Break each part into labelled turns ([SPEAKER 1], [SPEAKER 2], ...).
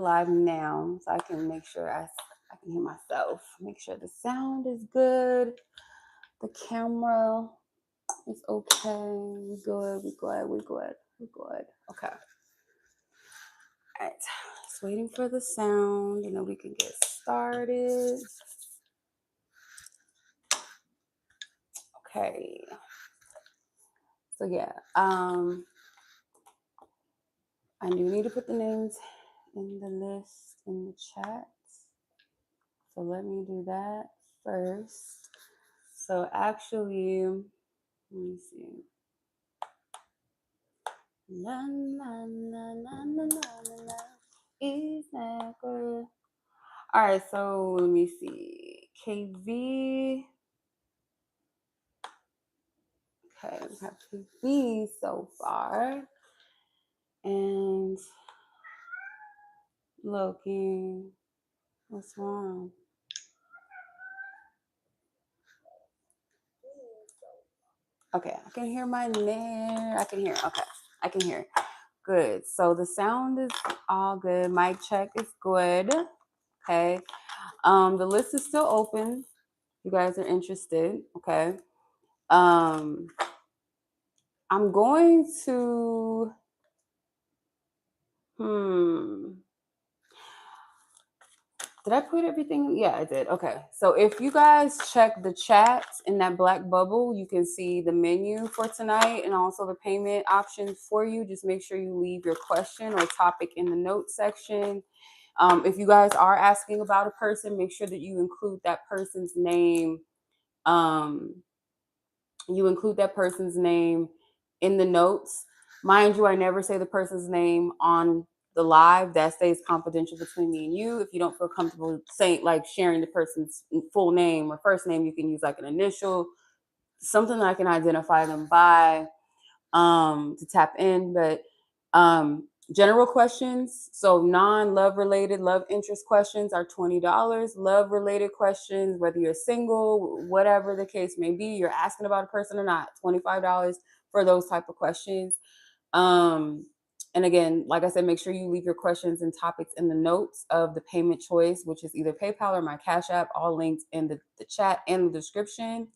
[SPEAKER 1] live now so I can make sure I can hear myself. Make sure the sound is good. The camera is okay. We good. Okay. All right. Just waiting for the sound and then we can get started. Okay. So yeah, I do need to put the names in the list in the chat. So let me do that first. So actually, let me see. La, la, la, la, la, la, la. Is that good? All right, so let me see. KV. Okay, we have KV so far. And looking, what's wrong? Okay, I can hear my name. I can hear. Okay, I can hear. Good. So the sound is all good. Mic check is good. Okay. The list is still open. You guys are interested. Okay. I'm going to. Did I put everything? Yeah, I did. Okay. So if you guys check the chat in that black bubble, you can see the menu for tonight and also the payment options for you. Just make sure you leave your question or topic in the notes section. If you guys are asking about a person, make sure that you include that person's name. You include that person's name in the notes. Mind you, I never say the person's name on the live. That stays confidential between me and you. If you don't feel comfortable saying, like, sharing the person's full name or first name, you can use like an initial, something that I can identify them by, to tap in. But general questions, so non-love related, love interest questions are $20. Love related questions, whether you're single, whatever the case may be, you're asking about a person or not, $25 for those type of questions. And again, like I said, make sure you leave your questions and topics in the notes of the payment choice, which is either PayPal or my Cash App, all linked in the chat and the description.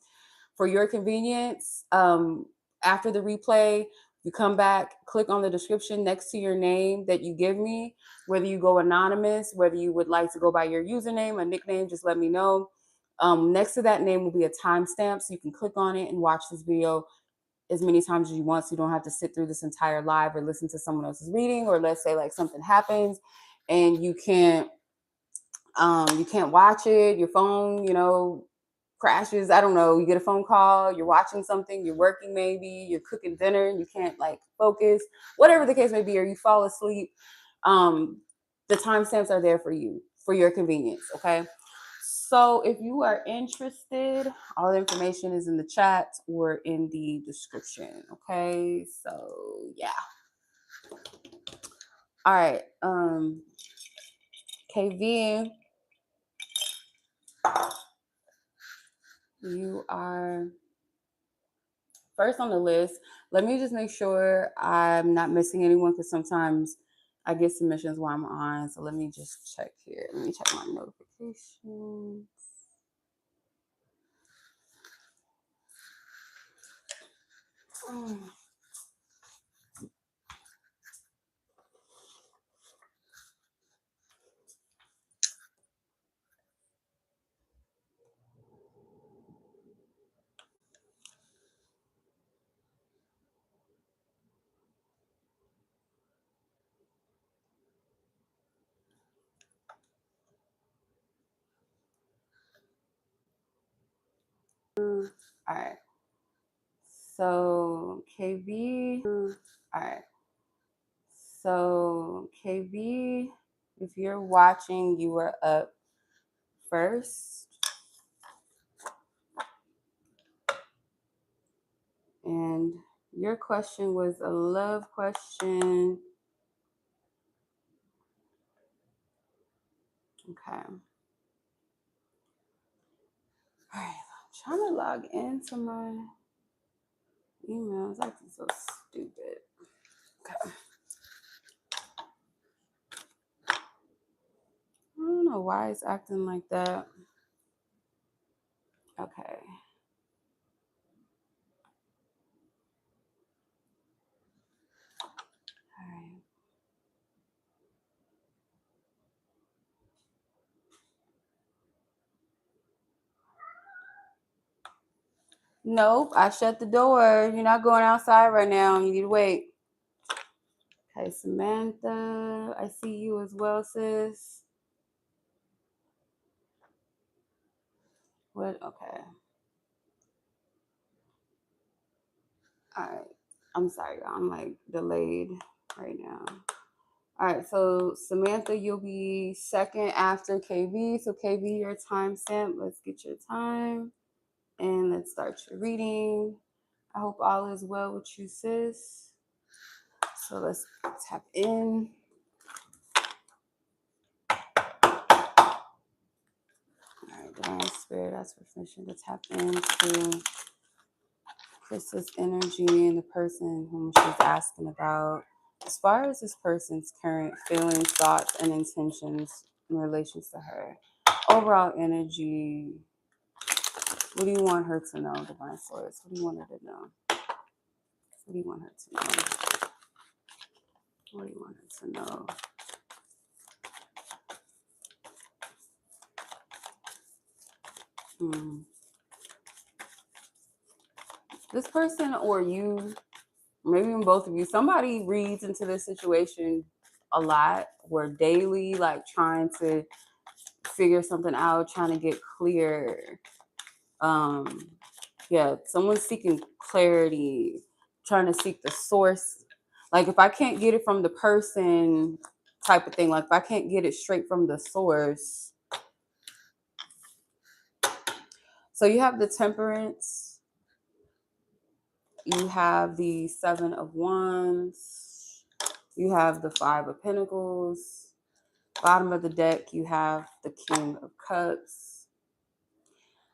[SPEAKER 1] For your convenience, after the replay, you come back, click on the description next to your name that you give me, whether you go anonymous, whether you would like to go by your username, a nickname, just let me know. Next to that name will be a timestamp, so you can click on it and watch this video as many times as you want, so you don't have to sit through this entire live or listen to someone else's reading. Or let's say like something happens and you can't watch it, your phone, crashes, I don't know, you get a phone call, you're watching something, you're working, maybe you're cooking dinner and you can't like focus, whatever the case may be, or you fall asleep, the timestamps are there for you, for your convenience. Okay, so if you are interested, all the information is in the chat or in the description. Okay, so yeah. All right, KV, you are first on the list. Let me just make sure I'm not missing anyone, because sometimes I get submissions while I'm on. So let me just check here. Let me check my notifications. All right. So KV. All right. So KV, if you're watching, you are up first. And your question was a love question. Okay. All right. I'm trying to log into my emails. Acting so stupid. Okay. know why it's acting like that. Okay. All right. Nope, I shut the door. You're not going outside right now. You need to wait. Okay, Samantha, I see you as well, sis. What? Okay. All right. I'm sorry, I'm like delayed right now. All right, so Samantha, you'll be second after KB. So KB, your timestamp. Let's get your time and let's start your reading. I hope all is well with you, sis. So let's tap in. All right, Divine Spirit, ask for permission to tap into Krista's energy and the person whom she's asking about. As far as this person's current feelings, thoughts, and intentions in relation to her, overall energy, what do you want her to know, Divine Source? What do you want her to know? What do you want her to know? What do you want her to know? This person or you, maybe even both of you, somebody reads into this situation a lot or daily, like trying to figure something out, trying to get clear. Yeah, someone's seeking clarity, trying to seek the source. Like if I can't get it from the person type of thing, like if I can't get it straight from the source. So you have the Temperance, you have the Seven of Wands, you have the Five of Pentacles. Bottom of the deck, you have the King of Cups.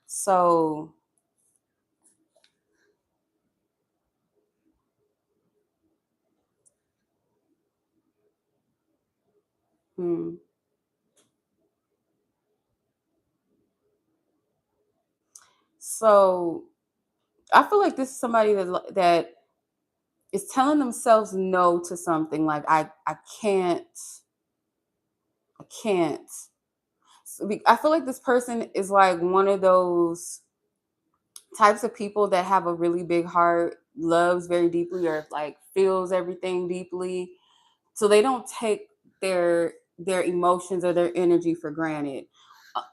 [SPEAKER 1] So So I feel like this is somebody that is telling themselves no to something. Like I can't. I feel like this person is like one of those types of people that have a really big heart, loves very deeply, or like feels everything deeply. So they don't take their emotions or their energy for granted.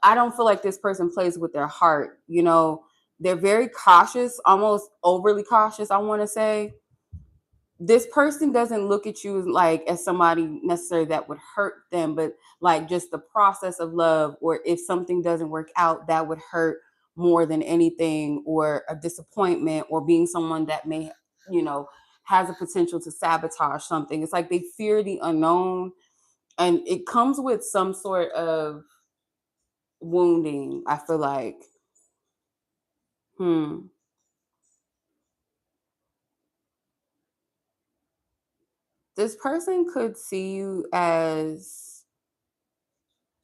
[SPEAKER 1] I don't feel like this person plays with their heart. You know, they're very cautious, almost overly cautious, I want to say. This person doesn't look at you like as somebody necessarily that would hurt them, but like just the process of love, or if something doesn't work out, that would hurt more than anything, or a disappointment, or being someone that may, has a potential to sabotage something. It's like they fear the unknown, and it comes with some sort of wounding, I feel like. This person could see you as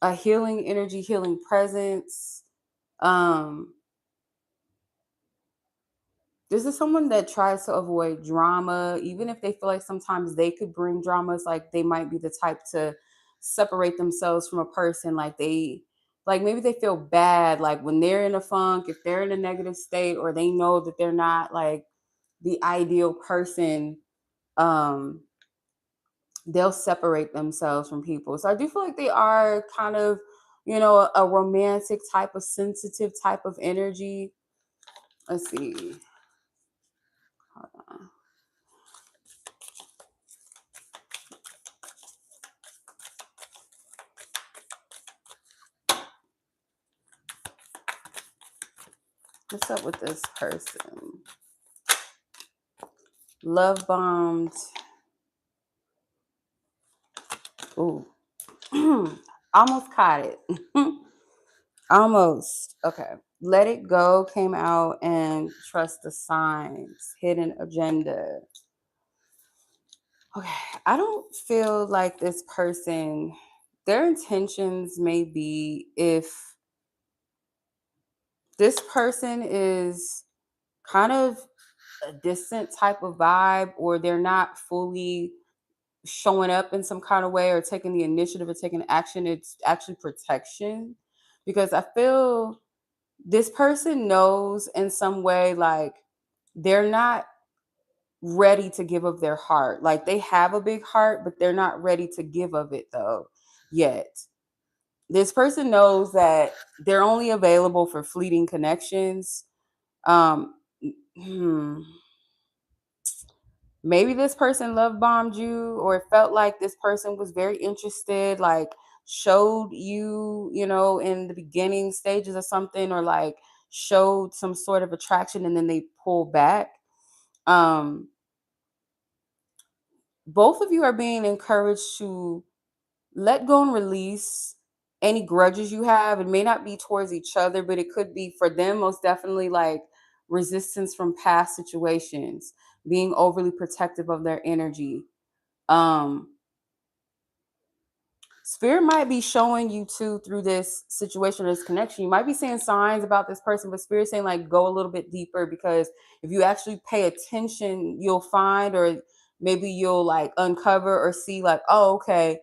[SPEAKER 1] a healing energy, healing presence. Um, this is someone that tries to avoid drama, even if they feel like sometimes they could bring dramas. Like they might be the type to separate themselves from a person. Like maybe they feel bad, like when they're in a funk, if they're in a negative state, or they know that they're not like the ideal person. Um, they'll separate themselves from people. So I do feel like they are kind of, a romantic type of sensitive type of energy. Let's see. Hold on. What's up with this person? Love bombed. Ooh. Almost caught it. Almost. Okay. Let It Go came out, and Trust the Signs. Hidden Agenda. Okay. I don't feel like this person their intentions may be, if this person is kind of a distant type of vibe, or they're not fully showing up in some kind of way or taking the initiative or taking action, it's actually protection. Because I feel this person knows in some way, like, they're not ready to give of their heart. Like, they have a big heart, but they're not ready to give of it though yet. This person knows that they're only available for fleeting connections. Um, hmm, maybe this person love bombed you, or it felt like this person was very interested, like showed you, in the beginning stages of something, or like showed some sort of attraction and then they pull back. Um, both of you are being encouraged to let go and release any grudges you have. It may not be towards each other, but it could be for them, most definitely, like resistance from past situations, being overly protective of their energy. Um, Spirit might be showing you too, through this situation, this connection. You might be seeing signs about this person, but Spirit saying, like, go a little bit deeper, because if you actually pay attention, you'll find, or maybe you'll like uncover or see, like, oh, okay,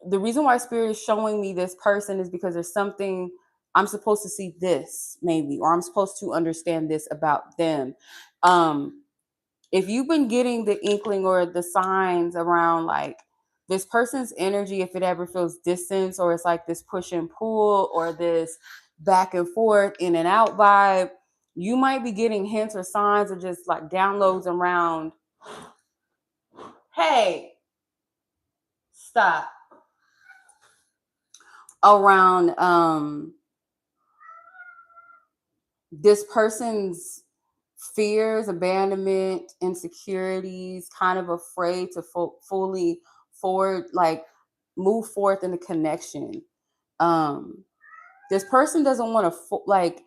[SPEAKER 1] the reason why Spirit is showing me this person is because there's something I'm supposed to see, this maybe, or I'm supposed to understand this about them. Um, if you've been getting the inkling or the signs around, like, this person's energy, if it ever feels distance, or it's like this push and pull, or this back and forth, in and out vibe, you might be getting hints or signs, or just like downloads around, hey, stop, around this person's fears, abandonment, insecurities, kind of afraid to fully forward, like move forth in the connection. Um, this person doesn't want to like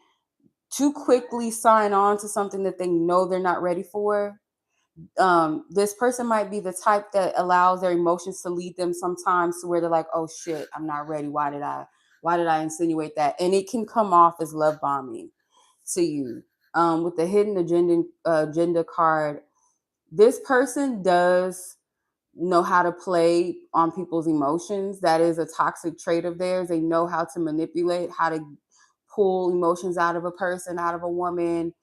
[SPEAKER 1] too quickly sign on to something that they know they're not ready for. This person might be the type that allows their emotions to lead them sometimes to where they're like, oh shit, I'm not ready. Why did I insinuate that? And it can come off as love bombing to you. With the hidden agenda card, this person does know how to play on people's emotions. That is a toxic trait of theirs. They know how to manipulate, how to pull emotions out of a person, out of a woman,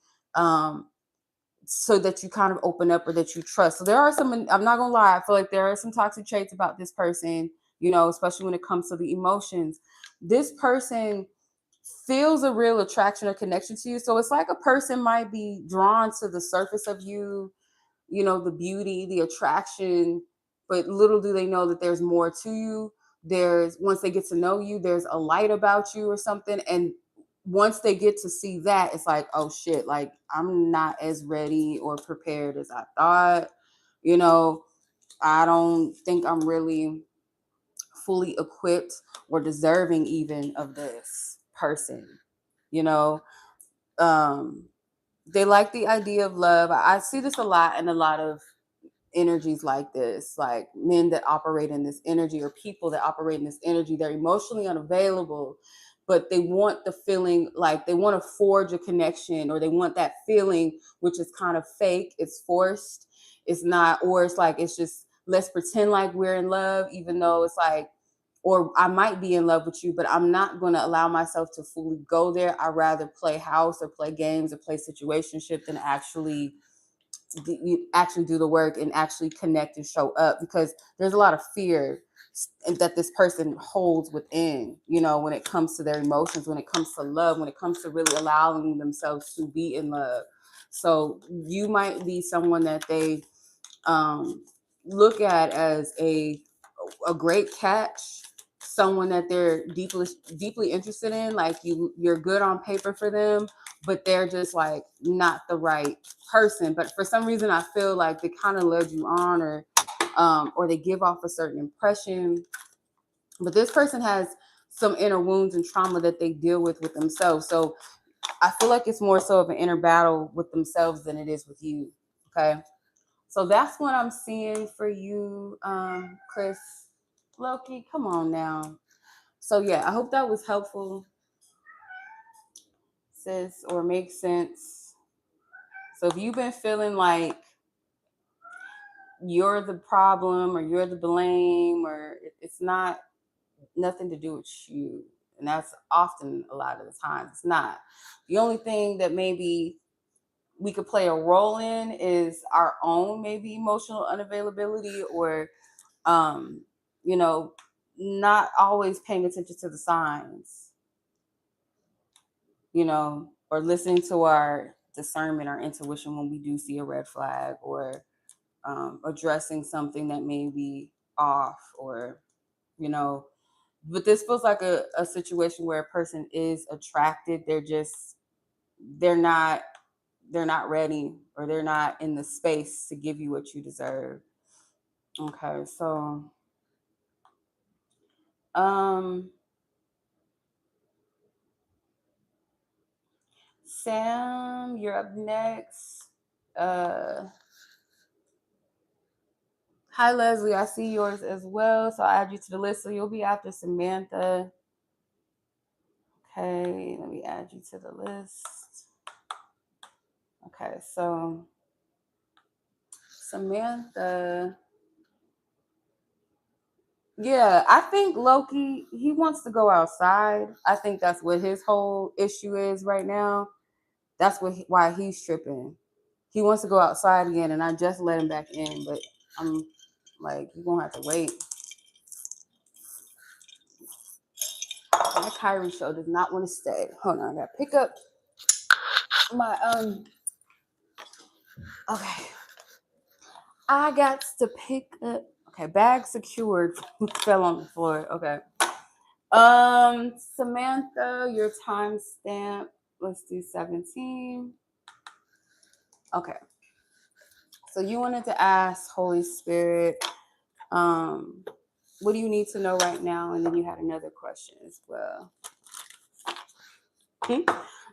[SPEAKER 1] so that you kind of open up, or that you trust. So there are some, I'm not gonna lie, I feel like there are some toxic traits about this person, especially when it comes to the emotions. This person feels a real attraction or connection to you. So it's like a person might be drawn to the surface of you, the beauty, the attraction, but little do they know that there's more to you. Once they get to know you, there's a light about you or something. And once they get to see that, it's like, oh shit, like, I'm not as ready or prepared as I thought. I don't think I'm really fully equipped or deserving even of this person. you know um they like the idea of love. I see this a lot in a lot of energies like this, like men that operate in this energy, or people that operate in this energy. They're emotionally unavailable, but they want the feeling, like they want to forge a connection, or they want that feeling, which is kind of fake, it's forced, it's not, or it's like, it's just, let's pretend like we're in love, even though it's like, or I might be in love with you, but I'm not going to allow myself to fully go there. I'd rather play house, or play games, or play situationship, than actually do the work and actually connect and show up, because there's a lot of fear that this person holds within, when it comes to their emotions, when it comes to love, when it comes to really allowing themselves to be in love. So you might be someone that they look at as a great catch, someone that they're deeply interested in. Like, you're good on paper for them, but they're just like not the right person. But for some reason, I feel like they kind of led you on, or they give off a certain impression. But this person has some inner wounds and trauma that they deal with themselves. So I feel like it's more so of an inner battle with themselves than it is with you. Okay. So that's what I'm seeing for you, Chris. Loki, come on now. So yeah, I hope that was helpful, sis, or makes sense. So if you've been feeling like you're the problem or you're the blame, or it's not nothing to do with you, and that's often a lot of the times it's not. The only thing that maybe we could play a role in is our own maybe emotional unavailability, or um you know, not always paying attention to the signs, you know, or listening to our discernment, our intuition when we do see a red flag, or addressing something that may be off, or you know. But this feels like a situation where a person is attracted, they're not they're not ready, or they're not in the space to give you what you deserve. Okay, so um Sam, you're up next. Hi Leslie, I see yours as well, so I'll add you to the list. So you'll be after Samantha. Okay, let me add you to the list. Okay, so Samantha. Yeah, I think Loki, he wants to go outside. I think that's what his whole issue is right now. That's why he's tripping. He wants to go outside again, and I just let him back in, but I'm like, you're gonna have to wait. My Kyrie show does not want to stay. Hold on, I gotta pick up my okay. I got to pick up, okay, bag secured. Fell on the floor. Okay. Samantha, your timestamp. Let's do 17. Okay. So you wanted to ask Holy Spirit, what do you need to know right now? And then you had another question as well.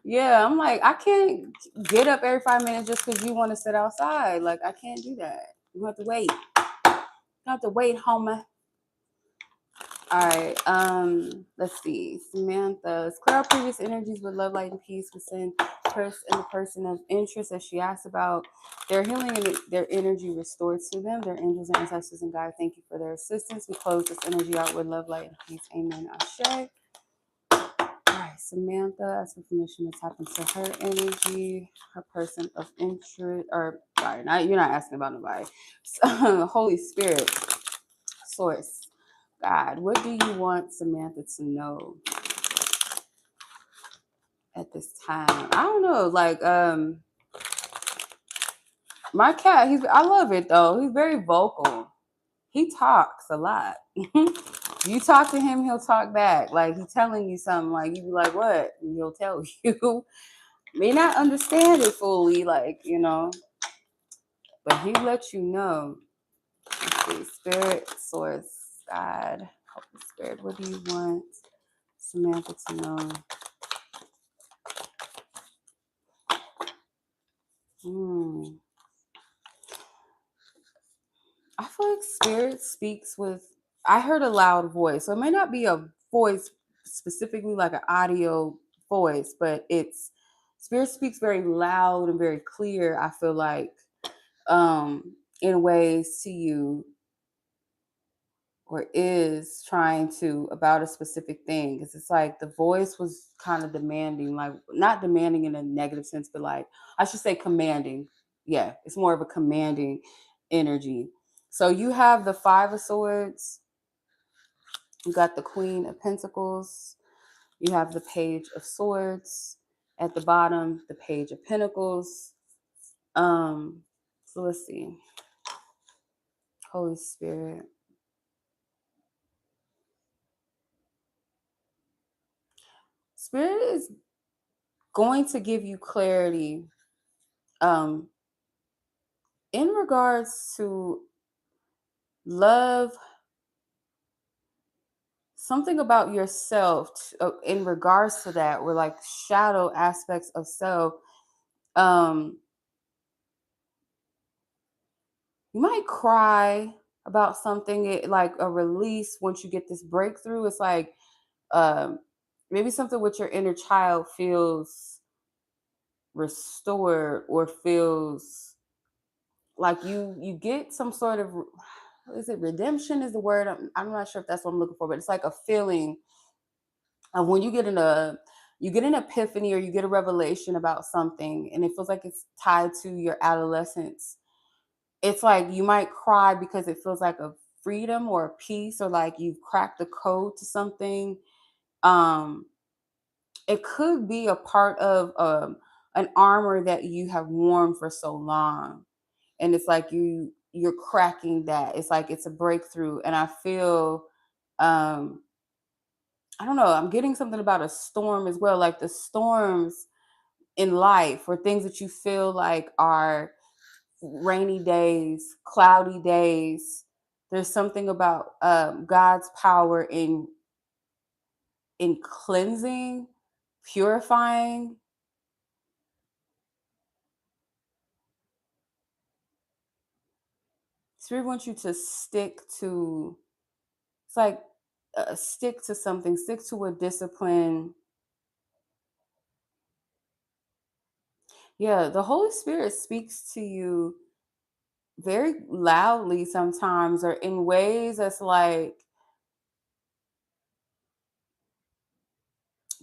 [SPEAKER 1] Yeah, I'm like, I can't get up every 5 minutes just because you want to sit outside. Like, I can't do that. You have to wait. You have to wait, homie. All right. Let's see. Samantha, clear out previous energies with love, light, and peace within the person of interest that she asked about. Their healing and their energy restored to them. Their angels and ancestors and God, thank you for their assistance. We close this energy out with love, light, and peace. Amen. Ashe. All right, Samantha, ask for permission to tap into her energy, her person of interest, or sorry, you're not asking about nobody. Holy Spirit, Source, God, what do you want Samantha to know at this time? I don't know. Like, my cat, I love it though. He's very vocal. He talks a lot. You talk to him, he'll talk back. Like he's telling you something, like you be like, what? And he'll tell you. May not understand it fully, like, you know, but he lets you know. Okay, Spirit, Source, God, Holy Spirit, what do you want Samantha to know? I feel like Spirit speaks with, I heard a loud voice. So it may not be a voice specifically like an audio voice, but Spirit speaks very loud and very clear, I feel like, in ways to you, or is trying to about a specific thing. Because it's like the voice was kind of demanding, like not demanding in a negative sense, but like I should say commanding. Yeah, it's more of a commanding energy. So you have the Five of Swords, you got the Queen of Pentacles, you have the Page of Swords, at the bottom, the Page of Pentacles. So let's see. Holy Spirit. Spirit is going to give you clarity in regards to love, something about yourself in regards to that, or like shadow aspects of self. Um, you might cry about something, like a release. Once you get this breakthrough, it's like um, maybe something with your inner child feels restored, or feels like you get some sort of, is it redemption is the word, I'm not sure if that's what I'm looking for, but it's like a feeling of when you get an epiphany, or you get a revelation about something, and it feels like it's tied to your adolescence. It's like you might cry because it feels like a freedom or a peace, or like you've cracked the code to something. um it could be a part of an armor that you have worn for so long, and it's like you're cracking that. It's like it's a breakthrough, and I feel um I don't know, I'm getting something about a storm as well, like the storms in life, or things that you feel like are rainy days, cloudy days. There's something about God's power in cleansing, purifying. Spirit wants you to stick to, it's like stick to something, stick to a discipline. Yeah, the Holy Spirit speaks to you very loudly sometimes, or in ways that's like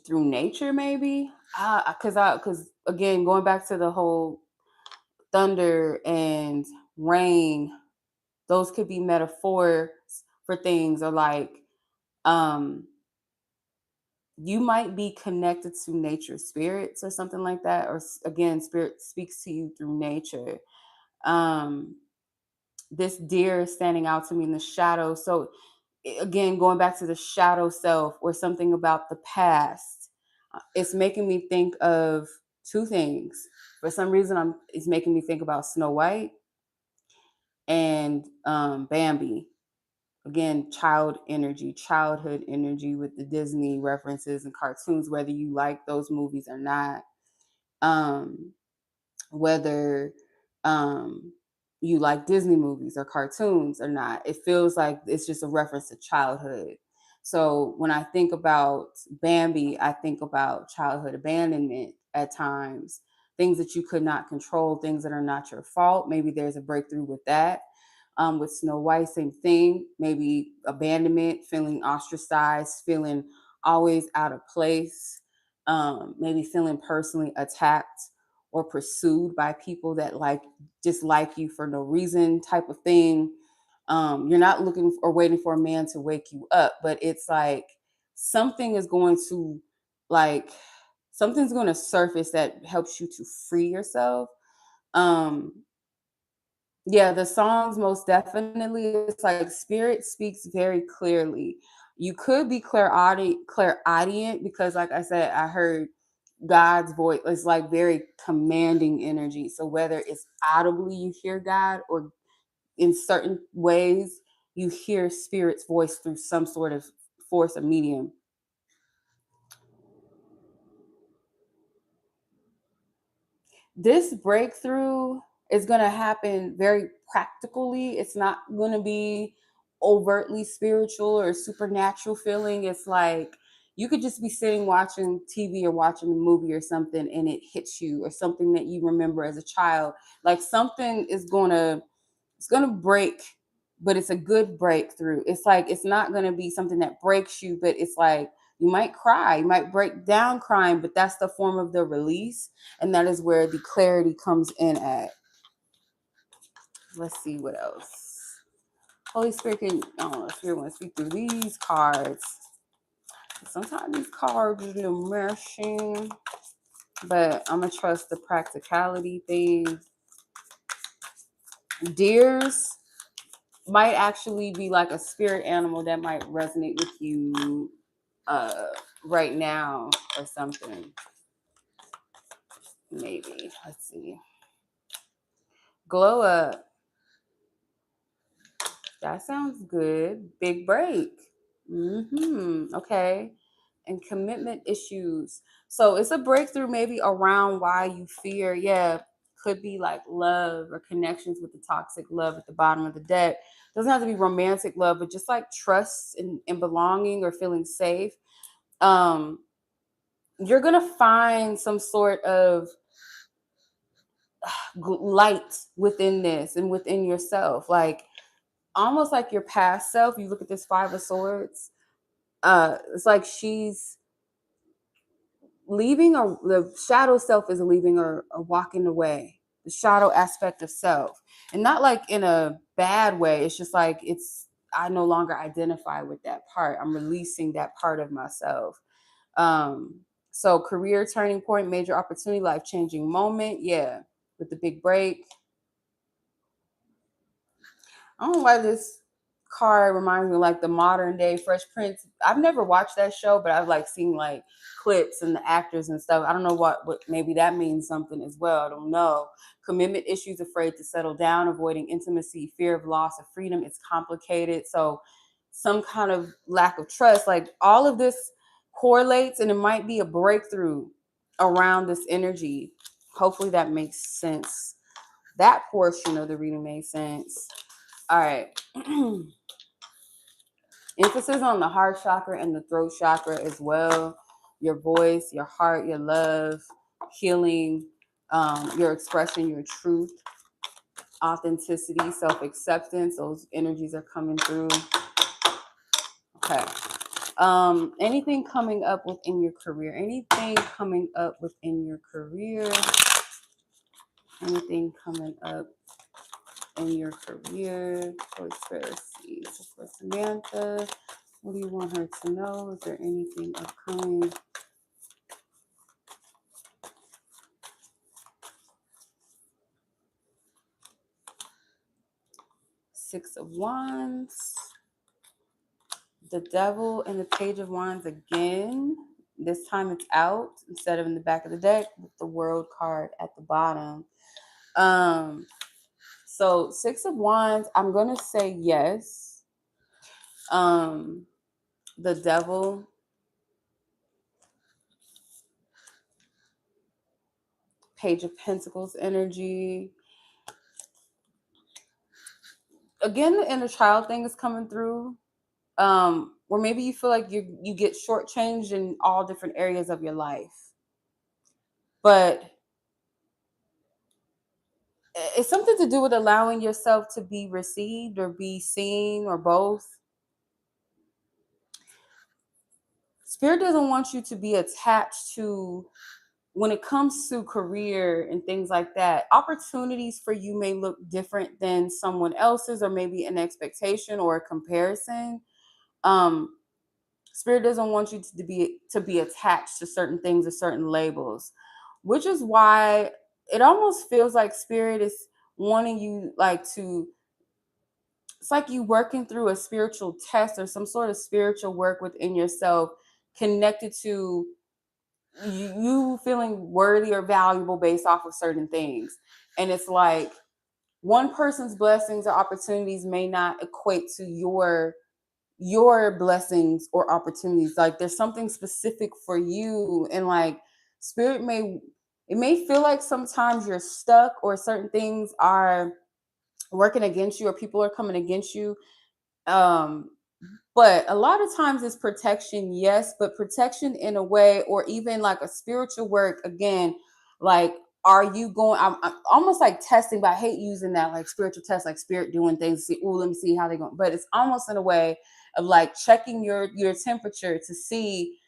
[SPEAKER 1] through nature, maybe. Because again, going back to the whole thunder and rain, those could be metaphors for things, or like um you might be connected to nature spirits or something like that, or again, spirit speaks to you through nature. um this deer is standing out to me in the shadow, so again, going back to the shadow self, or something about the past, it's making me think of two things. For some reason, it's making me think about Snow White and Bambi. Again, childhood energy with the Disney references and cartoons, whether you like those movies or not. Um, whether um, you like Disney movies or cartoons or not. It feels like it's just a reference to childhood. So when I think about Bambi, I think about childhood abandonment at times, things that you could not control, things that are not your fault. Maybe there's a breakthrough with that. With Snow White, same thing. Maybe abandonment, feeling ostracized, feeling always out of place, maybe feeling personally attacked or pursued by people that just like you for no reason, type of thing. You're not looking or waiting for a man to wake you up, but it's like something is going to like something's going to surface that helps you to free yourself. um yeah, the songs most definitely, it's like spirit speaks very clearly. You could be clairaudient, because like I said, I heard God's voice is like very commanding energy. So whether it's audibly you hear God, or in certain ways you hear spirit's voice through some sort of force or medium. This breakthrough is going to happen very practically. It's not going to be overtly spiritual or supernatural feeling. It's like you could just be sitting watching TV or watching a movie or something, and it hits you, or something that you remember as a child. Like something is going to, it's going to break, but it's a good breakthrough. It's like it's not going to be something that breaks you, but it's like you might cry, you might break down crying, but that's the form of the release, and that is where the clarity comes in at. Let's see what else. Holy Spirit can, I don't know, Spirit want to speak through these cards. Sometimes these cards are meshing, but I'm gonna trust the practicality thing. Deers might actually be like a spirit animal that might resonate with you uh right now, or something. Maybe. Let's see. Glow up. That sounds good. Big break. Okay. And commitment issues. So it's a breakthrough maybe around why you fear. Yeah. Could be like love or connections with the toxic love at the bottom of the deck. doesn't have to be romantic love, but just like trust and belonging or feeling safe. You're going to find some sort of light within this and within yourself. Like almost like your past self. You look at this Five of Swords. It's like she's leaving, or the shadow self is leaving or walking away. The shadow aspect of self. And not like in a bad way. It's just like I no longer identify with that part. I'm releasing that part of myself. So career turning point, major opportunity, life-changing moment. Yeah. With the big break. I don't know why this card reminds me of like the modern day Fresh Prince. I've never watched that show, but I've like seen like clips and the actors and stuff. I don't know what maybe that means something as well. I don't know. Commitment issues, afraid to settle down, avoiding intimacy, fear of loss of freedom. It's complicated. So some kind of lack of trust, like all of this correlates, and it might be a breakthrough around this energy. Hopefully that makes sense. That portion of the reading made sense. All right. Emphasis on the heart chakra and the throat chakra as well. Your voice, your heart, your love, healing, your expression, your truth, authenticity, self-acceptance. Those energies are coming through. Okay. Anything coming up within your career? Anything coming up within your career? Anything coming up in your career? For Pharisees, for Samantha, what do you want her to know? Is there anything upcoming? Six of Wands, the Devil, and the Page of Wands again. This time it's out instead of in the back of the deck with the World card at the bottom. So Six of Wands, I'm gonna say yes. The Devil, Page of Pentacles energy. Again, the inner child thing is coming through. Or maybe you feel like you get shortchanged in all different areas of your life. But it's something to do with allowing yourself to be received or be seen or both. Spirit doesn't want you to be attached to, when it comes to career and things like that, opportunities for you may look different than someone else's, or maybe an expectation or a comparison. Spirit doesn't want you to be attached to certain things or certain labels, which is why it almost feels like Spirit is wanting you like to, it's like you working through a spiritual test or some sort of spiritual work within yourself connected to you feeling worthy or valuable based off of certain things. And it's like one person's blessings or opportunities may not equate to your blessings or opportunities. Like there's something specific for you, and like Spirit may feel like sometimes you're stuck or certain things are working against you or people are coming against you. But a lot of times it's protection, yes, but protection in a way, or even like a spiritual work again. Like, are you going? I'm almost like testing, but I hate using that like spiritual test, like Spirit doing things. See, oh, let me see how they're going. But it's almost in a way of like checking your temperature to see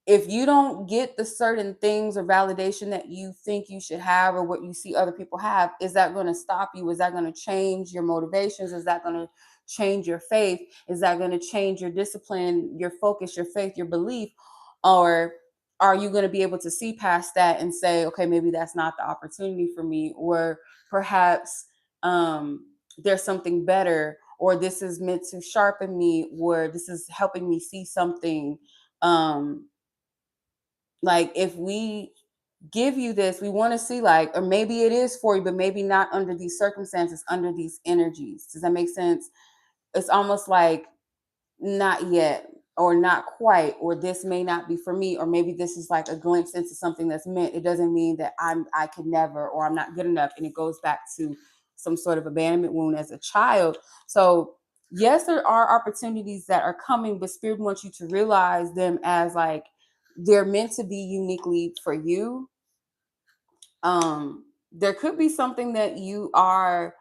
[SPEAKER 1] if you don't get the certain things or validation that you think you should have or what you see other people have. Is that going to stop you? Is that going to change your motivations? Is that going to change your faith? Is that going to change your discipline, your focus, your faith, your belief? Or are you going to be able to see past that and say, okay, maybe that's not the opportunity for me, or perhaps there's something better, or this is meant to sharpen me, or this is helping me see something. Like if we give you this, we want to see like, or maybe it is for you, but maybe not under these circumstances, under these energies. Does that make sense? It's almost like not yet, or not quite, or this may not be for me, or maybe this is like a glimpse into something that's meant. It doesn't mean that I could never, or I'm not good enough. And it goes back to some sort of abandonment wound as a child. So yes, there are opportunities that are coming, but Spirit wants you to realize them as like they're meant to be uniquely for you. There could be something that you are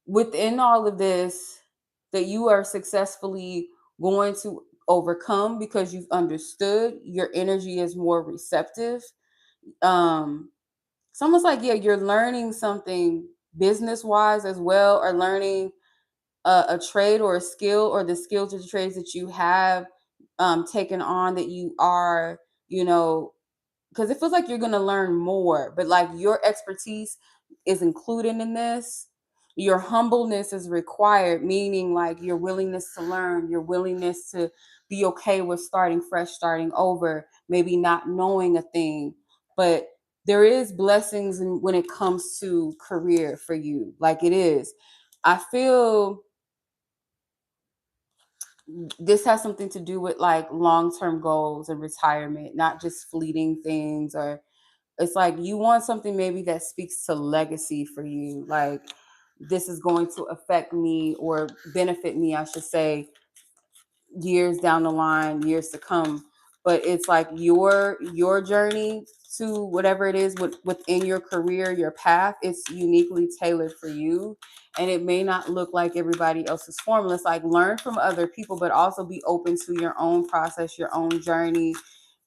[SPEAKER 1] within all of this that you are successfully going to overcome because you've understood. Your energy is more receptive. It's almost like, yeah, you're learning something business wise as well, or learning a trade or a skill, or the skills or the trades that you have taken on, that you are, you know, because it feels like you're going to learn more, but like your expertise is included in this. Your humbleness is required, meaning like your willingness to learn, your willingness to be okay with starting fresh, starting over, maybe not knowing a thing. But there is blessings when it comes to career for you. Like it is. I feel this has something to do with like long-term goals and retirement, not just fleeting things. Or it's like you want something maybe that speaks to legacy for you, like this is going to affect me or benefit me, I should say, years down the line, years to come. But it's like your journey to whatever it is within your career, your path, it's uniquely tailored for you, and it may not look like everybody else's formula. It's like learn from other people, but also be open to your own process, your own journey,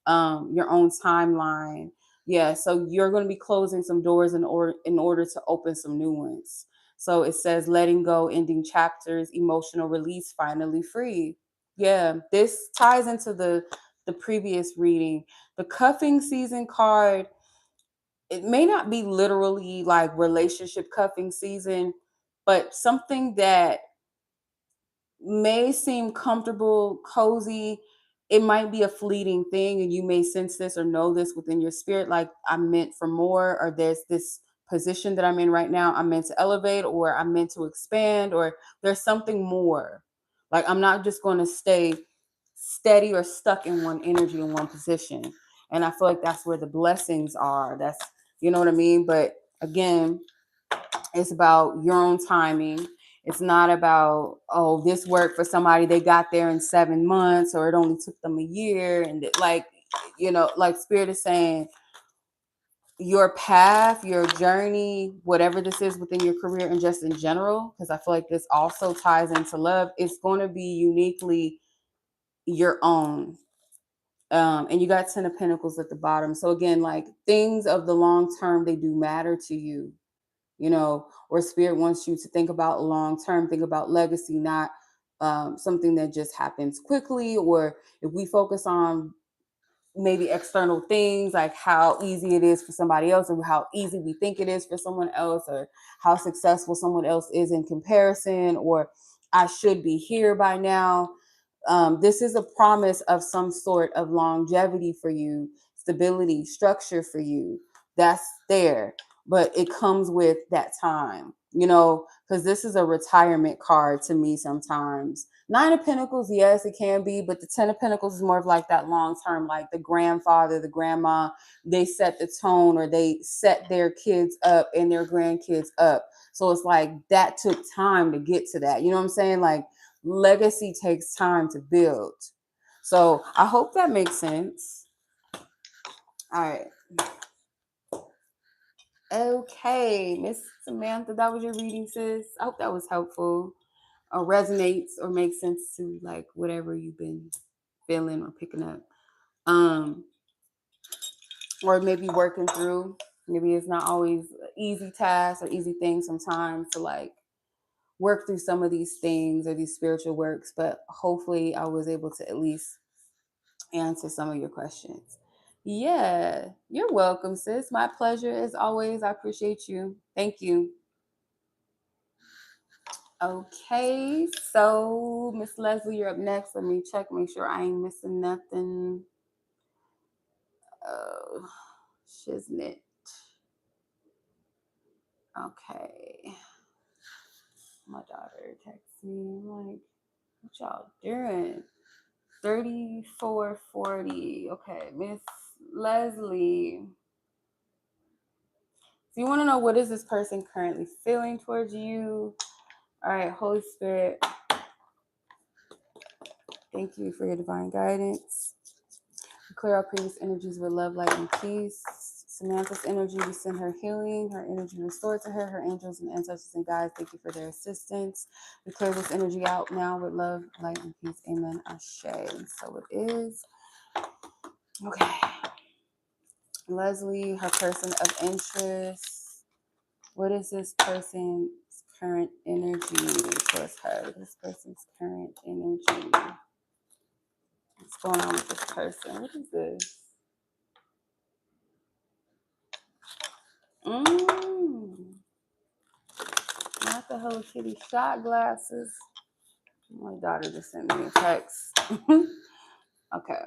[SPEAKER 1] your own timeline. Yeah, so you're going to be closing some doors in order to open some new ones. So it says letting go, ending chapters, emotional release, finally free. Yeah, this ties into the previous reading. The cuffing season card, it may not be literally like relationship cuffing season, but something that may seem comfortable, cozy. It might be a fleeting thing, and you may sense this or know this within your spirit, like I'm meant for more, or there's this position that I'm in right now, I'm meant to elevate, or I'm meant to expand, or there's something more. Like I'm not just going to stay steady or stuck in one energy, in one position. And I feel like that's where the blessings are. That's, you know what I mean? But again, it's about your own timing. It's not about, oh, this worked for somebody, they got there in 7 months, or it only took them a year. And like, like Spirit is saying, your path, your journey, whatever this is within your career and just in general, because I feel like this also ties into love, it's going to be uniquely your own. And you got 10 of Pentacles at the bottom. So again, like things of the long term, they do matter to you, or Spirit wants you to think about long term, think about legacy, not something that just happens quickly. Or if we focus on maybe external things, like how easy it is for somebody else, or how easy we think it is for someone else, or how successful someone else is in comparison, or I should be here by now. This is a promise of some sort of longevity for you, stability, structure for you. That's there, but it comes with that time, because this is a retirement card to me sometimes. 9 of Pentacles, yes, it can be, but the 10 of Pentacles is more of like that long term, like the grandfather, the grandma, they set the tone, or they set their kids up and their grandkids up. So it's like that took time to get to that. You know what I'm saying? Like legacy takes time to build. So I hope that makes sense. All right. Okay, Miss Samantha, that was your reading, sis. I hope that was helpful or resonates or makes sense to like whatever you've been feeling or picking up. Or maybe working through. Maybe it's not always an easy task or easy thing sometimes to like work through some of these things or these spiritual works, but hopefully I was able to at least answer some of your questions. Yeah, you're welcome, sis. My pleasure as always. I appreciate you. Thank you. Okay, so Miss Leslie, you're up next. Let me check, make sure I ain't missing nothing. Oh, shiznit. Okay. My daughter texts me like, what y'all doing? 3440. Okay, Miss Leslie. you want to know what is this person currently feeling towards you? All right, Holy Spirit, thank you for your divine guidance. Clear out previous energies with love, light, and peace. Samantha's energy, we send her healing, her energy restored to her, her angels and ancestors and guides, thank you for their assistance. We clear this energy out now with love, light, and peace. Amen. Ashe. And so it is. Okay. Leslie, her person of interest. What is this person's current energy towards her? This person's current energy. What's going on with this person? What is this? Not the Hello Kitty shot glasses. My daughter just sent me a text. Okay.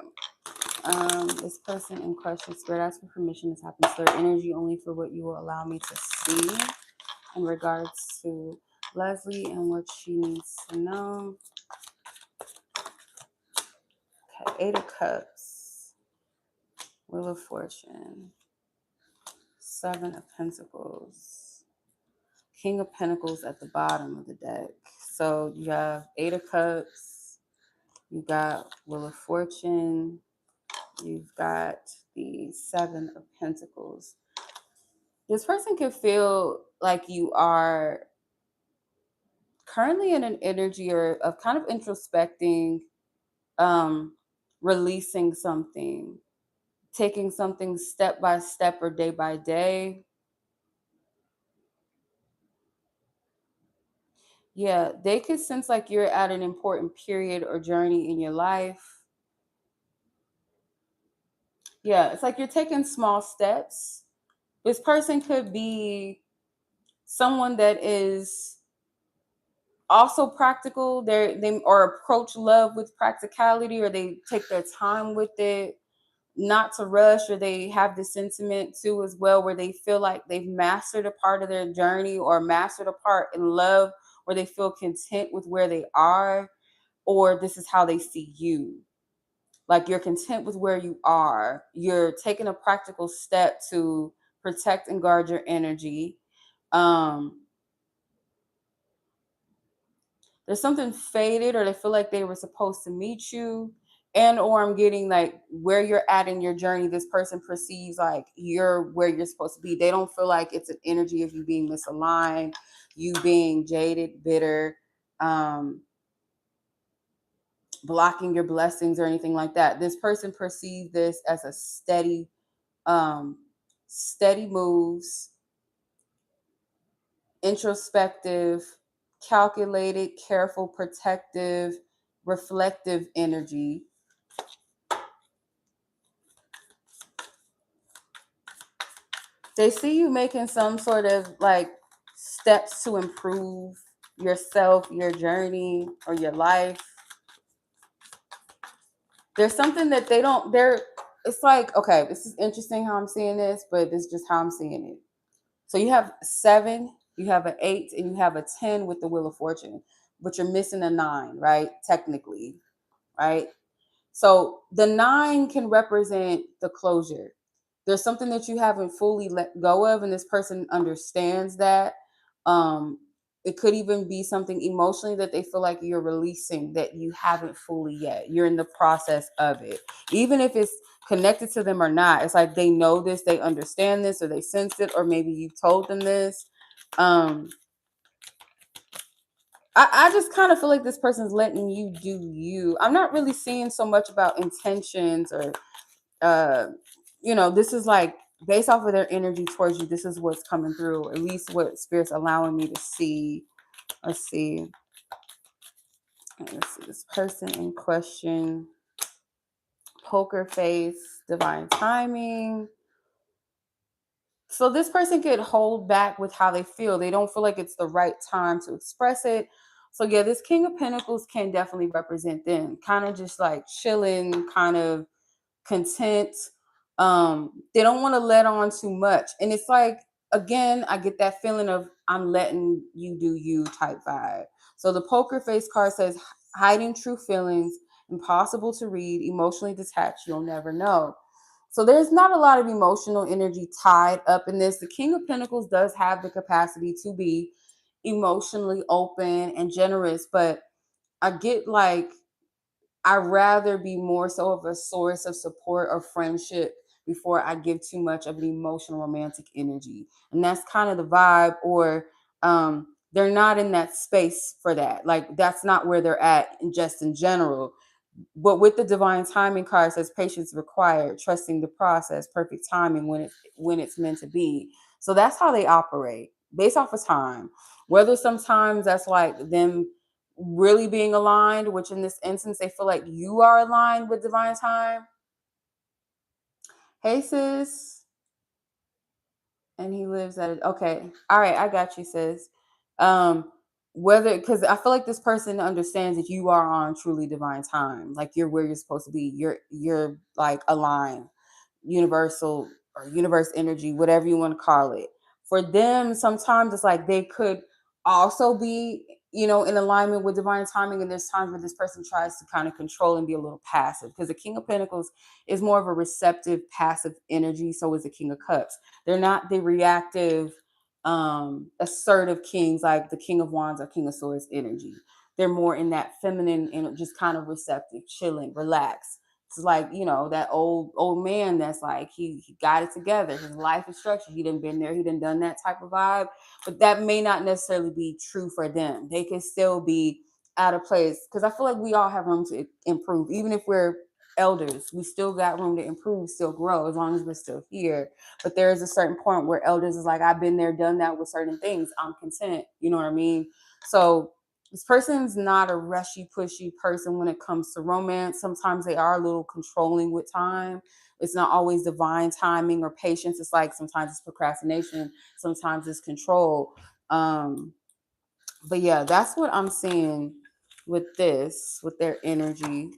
[SPEAKER 1] This person in question, Spirit, ask for permission to happen. Sir, energy only for what you will allow me to see in regards to Leslie and what she needs to know. Okay, 8 of Cups, Wheel of Fortune, 7 of Pentacles, King of Pentacles at the bottom of the deck. So you have 8 of Cups, you got Wheel of Fortune, you've got the 7 of Pentacles. This person could feel like you are currently in an energy or of kind of introspecting, releasing something, taking something step by step or day by day. Yeah, they could sense like you're at an important period or journey in your life. Yeah, it's like you're taking small steps. This person could be someone that is also practical. They or approach love with practicality, or they take their time with it, not to rush, or they have the sentiment too as well where they feel like they've mastered a part of their journey or mastered a part in love, where they feel content with where they are, or this is how they see you. Like you're content with where you are. You're taking a practical step to protect and guard your energy. There's something faded, or they feel like they were supposed to meet you, and or I'm getting like where you're at in your journey, this person perceives like you're where you're supposed to be. They don't feel like it's an energy of you being misaligned, you being jaded, bitter, blocking your blessings or anything like that. This person perceives this as a steady moves, introspective, calculated, careful, protective, reflective energy. They see you making some sort of like steps to improve yourself, your journey, or your life. There's something that it's like, okay, this is interesting how I'm seeing this, but this is just how I'm seeing it. So you have 7, you have an 8, and you have a 10 with the Wheel of Fortune, but you're missing a 9, right? Technically, right? So the 9 can represent the closure. There's something that you haven't fully let go of, and this person understands that. It could even be something emotionally that they feel like you're releasing that you haven't fully yet. You're in the process of it. Even if it's connected to them or not, it's like they know this, they understand this, or they sense it, or maybe you've told them this. I just kind of feel like this person's letting you do you. I'm not really seeing so much about intentions or, this is like based off of their energy towards you. This is what's coming through, at least what Spirit's allowing me to see. Let's see. This person in question, poker face, divine timing. So this person could hold back with how they feel. They don't feel like it's the right time to express it. So yeah, this King of Pentacles can definitely represent them. Kind of just like chilling, kind of content. They don't want to let on too much. And it's like, again, I get that feeling of I'm letting you do you type vibe. So the poker face card says hiding true feelings, impossible to read, emotionally detached, you'll never know. So there's not a lot of emotional energy tied up in this. The King of Pentacles does have the capacity to be emotionally open and generous, but I get like I'd rather be more so of a source of support or friendship before I give too much of an emotional romantic energy. And that's kind of the vibe, or they're not in that space for that. Like that's not where they're at just in general. But with the divine timing card, it says patience required, trusting the process, perfect timing when it's meant to be. So that's how they operate based off of time. Whether sometimes that's like them really being aligned, which in this instance they feel like you are aligned with divine time. Hey sis, and he lives at it. Okay, all right, I got you, sis. Um, Whether because I feel like this person understands that you are on truly divine time, like you're where you're supposed to be. You're like aligned, universal or universe energy, whatever you want to call it. For them, sometimes it's like they could also be, in alignment with divine timing. And there's times where this person tries to kind of control and be a little passive, because the King of Pentacles is more of a receptive, passive energy. So is the King of Cups. They're not the reactive, assertive kings like the King of Wands or King of Swords energy. They're more in that feminine and just kind of receptive, chilling, relaxed. It's like, that old man that's like he got it together. His life is structured. He done been there. He done that type of vibe. But that may not necessarily be true for them. They can still be out of place, because I feel like we all have room to improve. Even if we're elders, we still got room to improve, still grow, as long as we're still here. But there is a certain point where elders is like, I've been there, done that with certain things. I'm content. You know what I mean? So this person's not a rushy, pushy person when it comes to romance. Sometimes they are a little controlling with time. It's not always divine timing or patience. It's like sometimes it's procrastination, sometimes it's control. But yeah, that's what I'm seeing with their energy.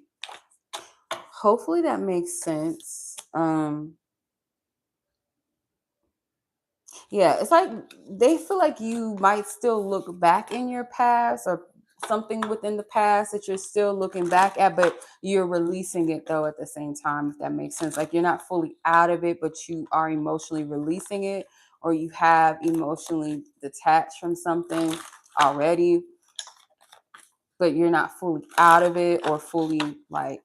[SPEAKER 1] Hopefully that makes sense. Yeah, it's like they feel like you might still look back in your past, or something within the past that you're still looking back at, but you're releasing it though at the same time, if that makes sense. Like you're not fully out of it, but you are emotionally releasing it, or you have emotionally detached from something already, but you're not fully out of it or fully like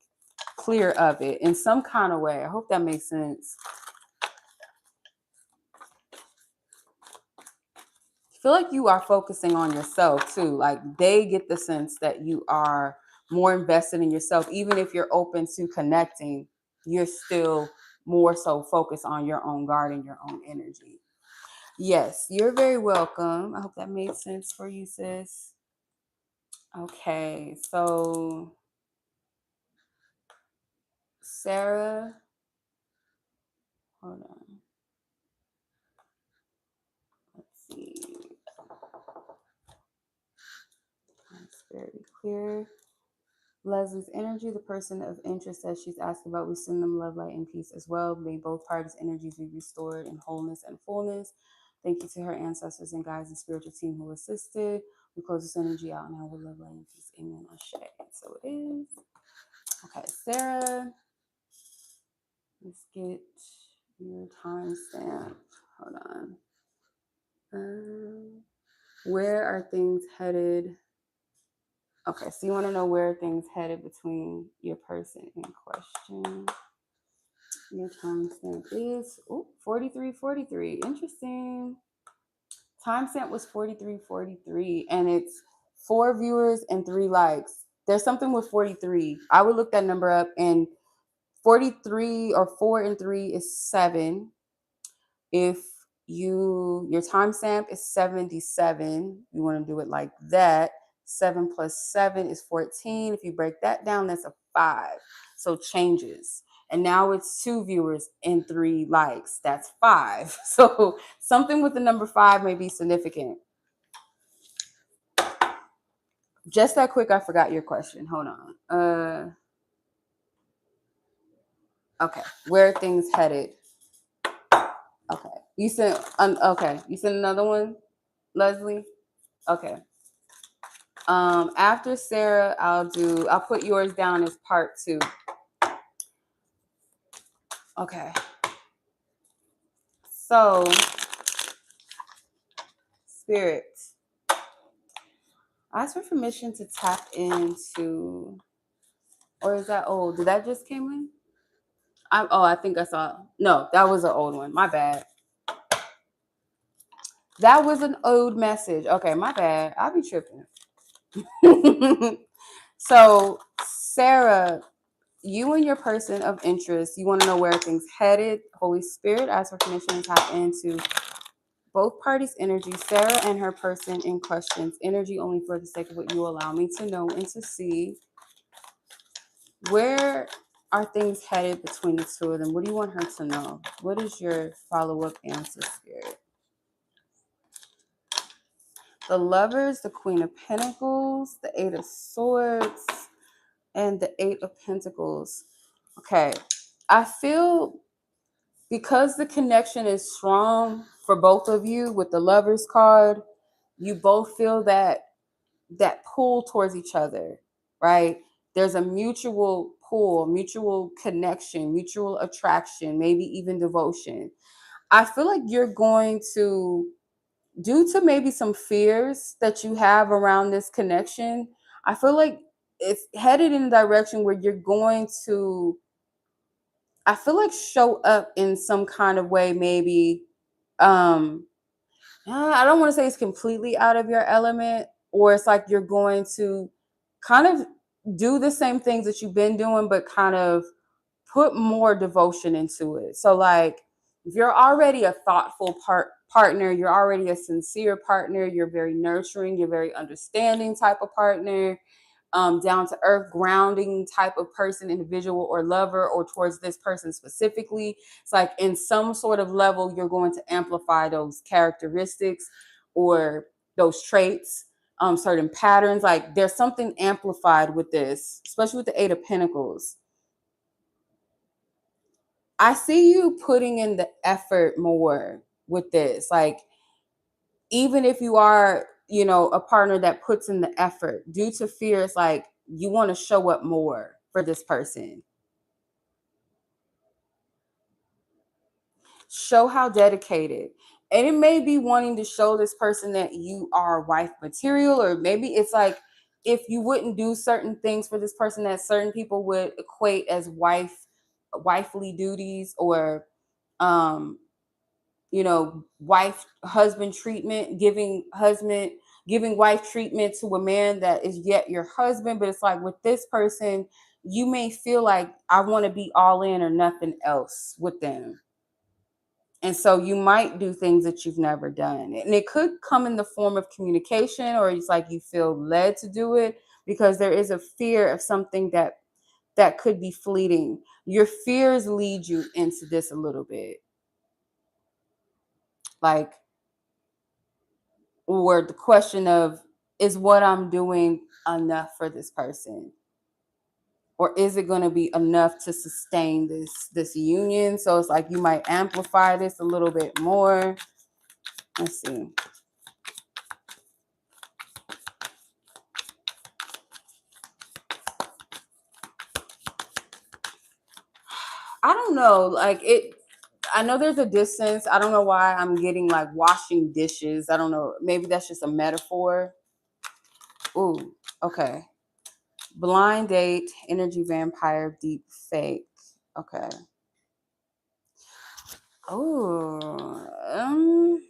[SPEAKER 1] clear of it in some kind of way. I hope that makes sense. Feel like you are focusing on yourself too. Like they get the sense that you are more invested in yourself. Even if you're open to connecting, you're still more so focused on your own guard and your own energy. Yes, you're very welcome. I hope that made sense for you, sis. Okay, so Sarah, hold on. Let's see. That's very clear. Leslie's energy, the person of interest that she's asking about, we send them love, light, and peace as well. May both parties' energies be restored in wholeness and fullness. Thank you to her ancestors and guides and spiritual team who assisted. We close this energy out now with love, light, and peace. Amen. Ashe. So it is. Okay, Sarah, let's get your timestamp. Hold on. Where are things headed? Okay, so you want to know where things headed between your person in question. Your timestamp is 43:43. Interesting. Timestamp was 43:43, and it's 4 viewers and 3 likes. There's something with 43. I would look that number up, and 43 or 4 and 3 is 7. If your timestamp is 77, you want to do it like that. 7 plus 7 is 14. If you break that down, that's a 5. So changes. And now it's 2 viewers and 3 likes. That's 5. So something with the number 5 may be significant. Just that quick, I forgot your question. Hold on. Okay. Where are things headed? Okay. You sent another one, Leslie? Okay. After Sarah, I'll put yours down as part 2. Okay. So, Spirit, ask for permission to tap into, or is that old? Did that just came in? I think I saw. No, that was an old one. My bad. That was an old message. Okay, my bad. I'll be tripping. So, Sarah, you and your person of interest, you want to know where things headed. Holy Spirit, ask for permission to tap into both parties' energy. Sarah and her person in question's energy only for the sake of what you allow me to know and to see. Where are things headed between the two of them? What do you want her to know? What is your follow-up answer, Spirit? The Lovers, the Queen of Pentacles, the Eight of Swords, and the Eight of Pentacles. Okay. I feel because the connection is strong for both of you with the Lovers card, you both feel that pull towards each other, right? There's a mutual pull, mutual connection, mutual attraction, maybe even devotion. I feel like you're going to, due to maybe some fears that you have around this connection, I feel like it's headed in a direction where you're going to, I feel like, show up in some kind of way, maybe. I don't want to say it's completely out of your element, or it's like you're going to kind of do the same things that you've been doing, but kind of put more devotion into it. So, like, if you're already a thoughtful partner, you're already a sincere partner, you're very nurturing, you're very understanding type of partner, down to earth, grounding type of person, individual, or lover, or towards this person specifically. It's like in some sort of level, you're going to amplify those characteristics or those traits, certain patterns. Like there's something amplified with this, especially with the Eight of Pentacles. I see you putting in the effort more with this. Like, even if you are, a partner that puts in the effort, due to fear, it's like you want to show up more for this person. Show how dedicated. And it may be wanting to show this person that you are wife material, or maybe it's like if you wouldn't do certain things for this person that certain people would equate as wifely duties, or um wife husband treatment, giving wife treatment to a man that is yet your husband. But it's like with this person, you may feel like I want to be all in or nothing else with them. And so you might do things that you've never done. And it could come in the form of communication, or it's like you feel led to do it because there is a fear of something that could be fleeting. Your fears lead you into this a little bit. Like, or the question of, is what I'm doing enough for this person? Or is it going to be enough to sustain this union? So it's like you might amplify this a little bit more. Let's see. I don't know. Like I know there's a distance. I don't know why I'm getting like washing dishes. I don't know. Maybe that's just a metaphor. Ooh, okay. Blind date, energy vampire, deep fake. Okay. Oh,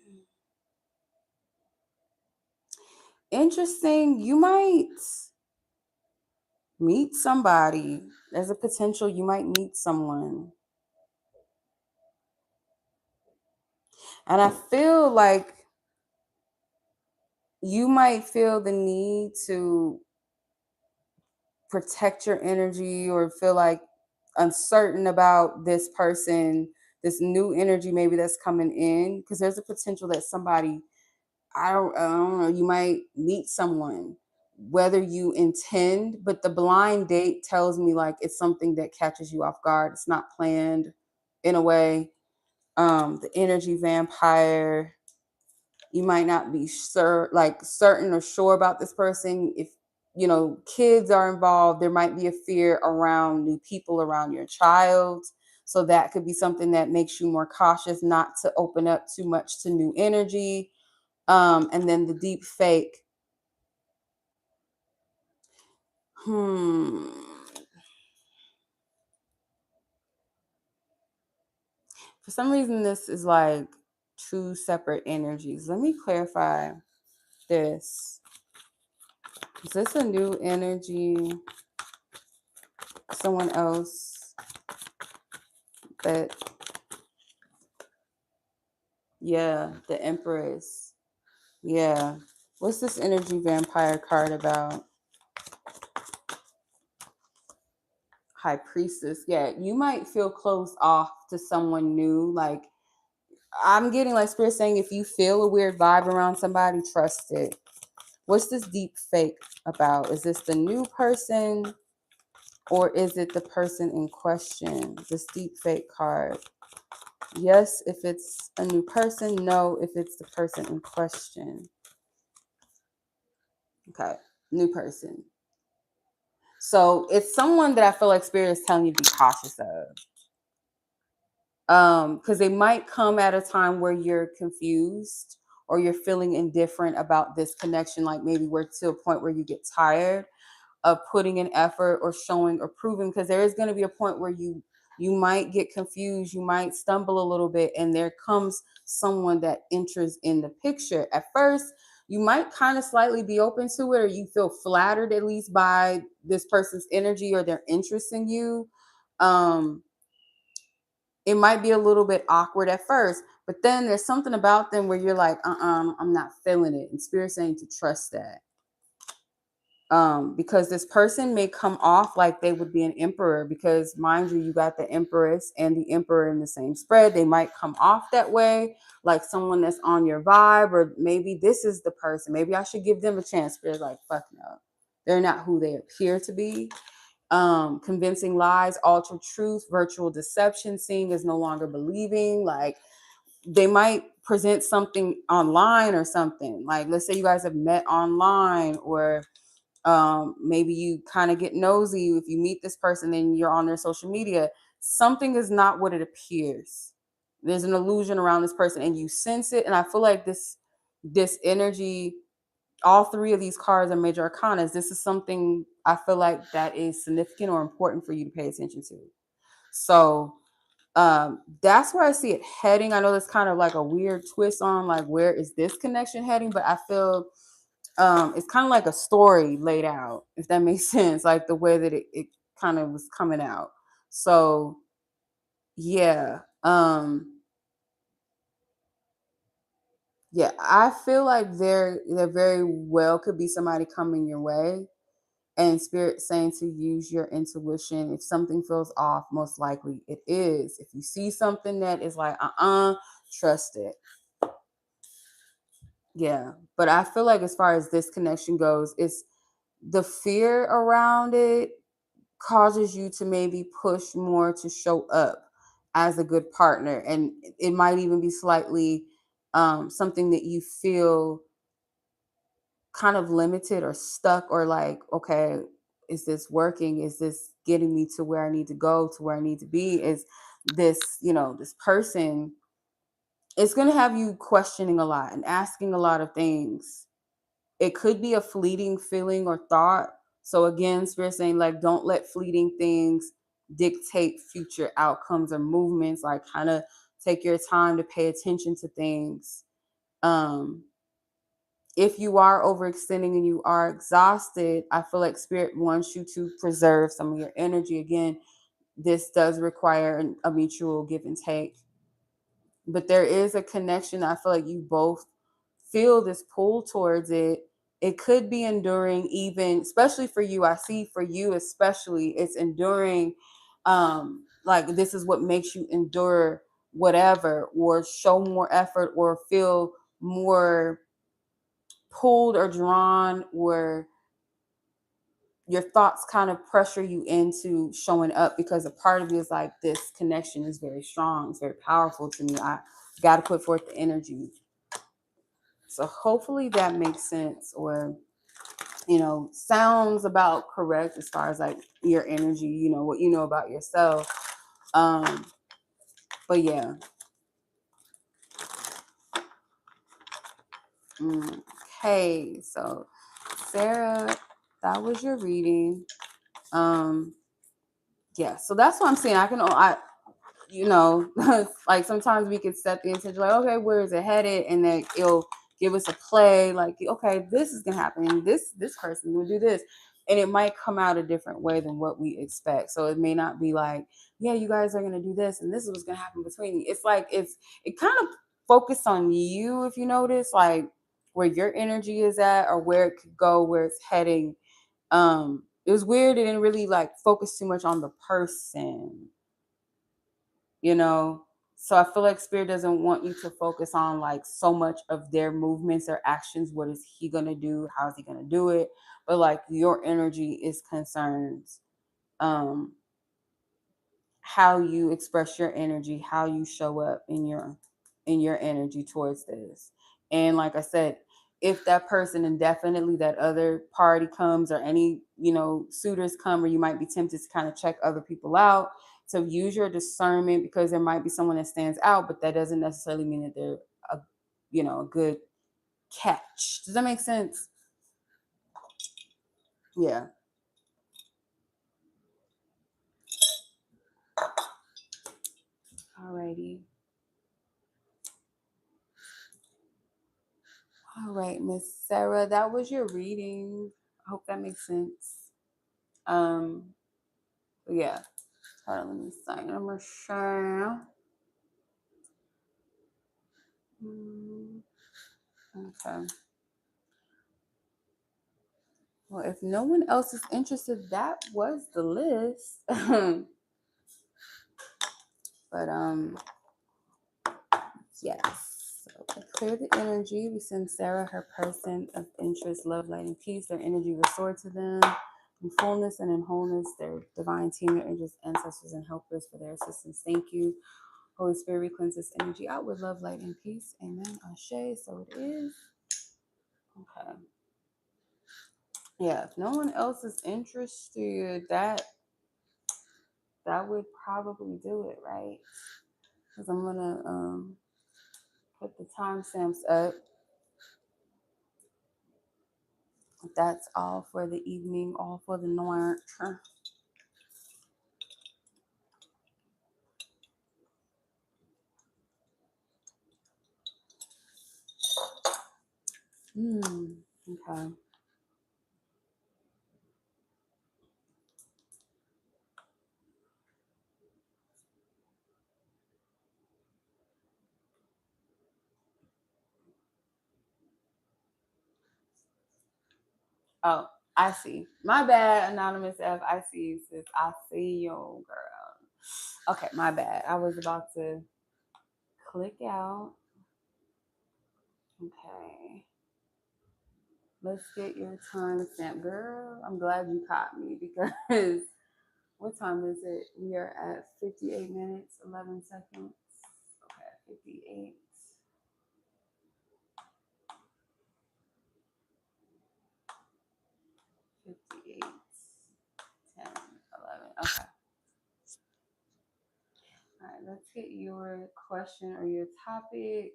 [SPEAKER 1] interesting. You might meet somebody. There's a potential you might meet someone. And I feel like you might feel the need to protect your energy, or feel like uncertain about this person, this new energy maybe that's coming in, because there's a potential that somebody, I don't know, you might meet someone, whether you intend, but the blind date tells me like it's something that catches you off guard. It's not planned in a way. The energy vampire, you might not be certain or sure about this person. If kids are involved, there might be a fear around new people around your child. So that could be something that makes you more cautious not to open up too much to new energy. And then the deep fake. For some reason, this is like two separate energies. Let me clarify this. Is this a new energy? Someone else that, yeah, the Empress. Yeah. What's this energy vampire card about? High Priestess. Yeah, you might feel closed off to someone new. Like, I'm getting like Spirit saying, if you feel a weird vibe around somebody, trust it. What's this deep fake about? Is this the new person or is it the person in question? This deep fake card. Yes, if it's a new person. No, if it's the person in question. Okay, new person. So it's someone that I feel like Spirit is telling you to be cautious of. Because they might come at a time where you're confused or you're feeling indifferent about this connection, like maybe we're to a point where you get tired of putting in effort or showing or proving, because there is going to be a point where you might get confused, you might stumble a little bit, and there comes someone that enters in the picture. At first, you might kind of slightly be open to it, or you feel flattered at least by this person's energy or their interest in you. It might be a little bit awkward at first, but then there's something about them where you're like, I'm not feeling it. And Spirit's saying to trust that. Because this person may come off like they would be an emperor, because mind you, you got the Empress and the Emperor in the same spread. They might come off that way, like someone that's on your vibe, or maybe this is the person. Maybe I should give them a chance. Spirit's like, fuck no. They're not who they appear to be. Convincing lies, altered truth, virtual deception, seeing is no longer believing. Like, they might present something online or something. Like, let's say you guys have met online, or maybe you kind of get nosy. If you meet this person, then you're on their social media. Something is not what it appears. There's an illusion around this person, and you sense it. And I feel like this energy, all three of these cards are major arcanas. This is something I feel like that is significant or important for you to pay attention to. So that's where I see it heading. I know that's kind of like a weird twist on like, where is this connection heading? But I feel it's kind of like a story laid out, if that makes sense, like the way that it kind of was coming out. So yeah. Yeah, I feel like there very well could be somebody coming your way, and Spirit saying to use your intuition. If something feels off, most likely it is. If you see something that is like, trust it. Yeah. But I feel like as far as this connection goes, it's the fear around it causes you to maybe push more to show up as a good partner. And it might even be slightly something that you feel kind of limited or stuck, or like, okay, is this working? Is this getting me to where I need to go, to where I need to be? Is this, this person, it's going to have you questioning a lot and asking a lot of things. It could be a fleeting feeling or thought. So again, Spirit saying, like, don't let fleeting things dictate future outcomes or movements. Like, kind of take your time to pay attention to things. If you are overextending and you are exhausted, I feel like Spirit wants you to preserve some of your energy. Again, this does require a mutual give and take. But there is a connection. I feel like you both feel this pull towards it. It could be enduring, even, especially for you. I see for you especially, it's enduring. Like, this is what makes you endure whatever, or show more effort, or feel more pulled or drawn, or your thoughts kind of pressure you into showing up, because a part of you is like, this connection is very strong, it's very powerful to me. I got to put forth the energy. So hopefully that makes sense, or sounds about correct as far as like your energy, what you know about yourself. But yeah. Okay, so Sarah, that was your reading. Yeah, so that's what I'm saying. Like sometimes we could set the intention, like, okay, where is it headed? And then it'll give us a play, like, okay, this is gonna happen, and this person will do this. And it might come out a different way than what we expect. So it may not be like, yeah, you guys are gonna do this, and this is what's gonna happen between you. It's like it kind of focused on you, if you notice, like where your energy is at or where it could go, where it's heading. It was weird. It didn't really like focus too much on the person, you know. So I feel like spirit doesn't want you to focus on like so much of their movements or actions. What is he gonna do? How is he gonna do it? But like your energy is concerned, um how you express your energy, how you show up in your energy towards this. And like I said, if that person and definitely that other party comes, or any, suitors come, or you might be tempted to kind of check other people out, to use your discernment, because there might be someone that stands out, but that doesn't necessarily mean that they're a good catch. Does that make sense? Yeah. Alrighty. All right, Miss Sarah, that was your reading. I hope that makes sense. Um, yeah. Hold on, let me sign number share. Okay. Well, if no one else is interested, that was the list. But yes. So to clear the energy, we send Sarah her person of interest, love, light, and peace. Their energy restored to them in fullness and in wholeness. Their divine team, their angels, ancestors, and helpers for their assistance. Thank you. Holy Spirit, we cleanse this energy out with love, light, and peace. Amen. Ashe. So it is. Okay. Yeah. If no one else is interested, that would probably do it, right? Because I'm gonna put the timestamps up. That's all for the evening, all for the night. Okay. Oh, I see. My bad, Anonymous F. I see you, sis. I see you, girl. Okay, my bad. I was about to click out. Okay. Let's get your time stamp, girl. I'm glad you caught me, because what time is it? We are at 58 minutes, 11 seconds. Okay, 58. 58, 10, 11. Okay. All right, let's get your question or your topic.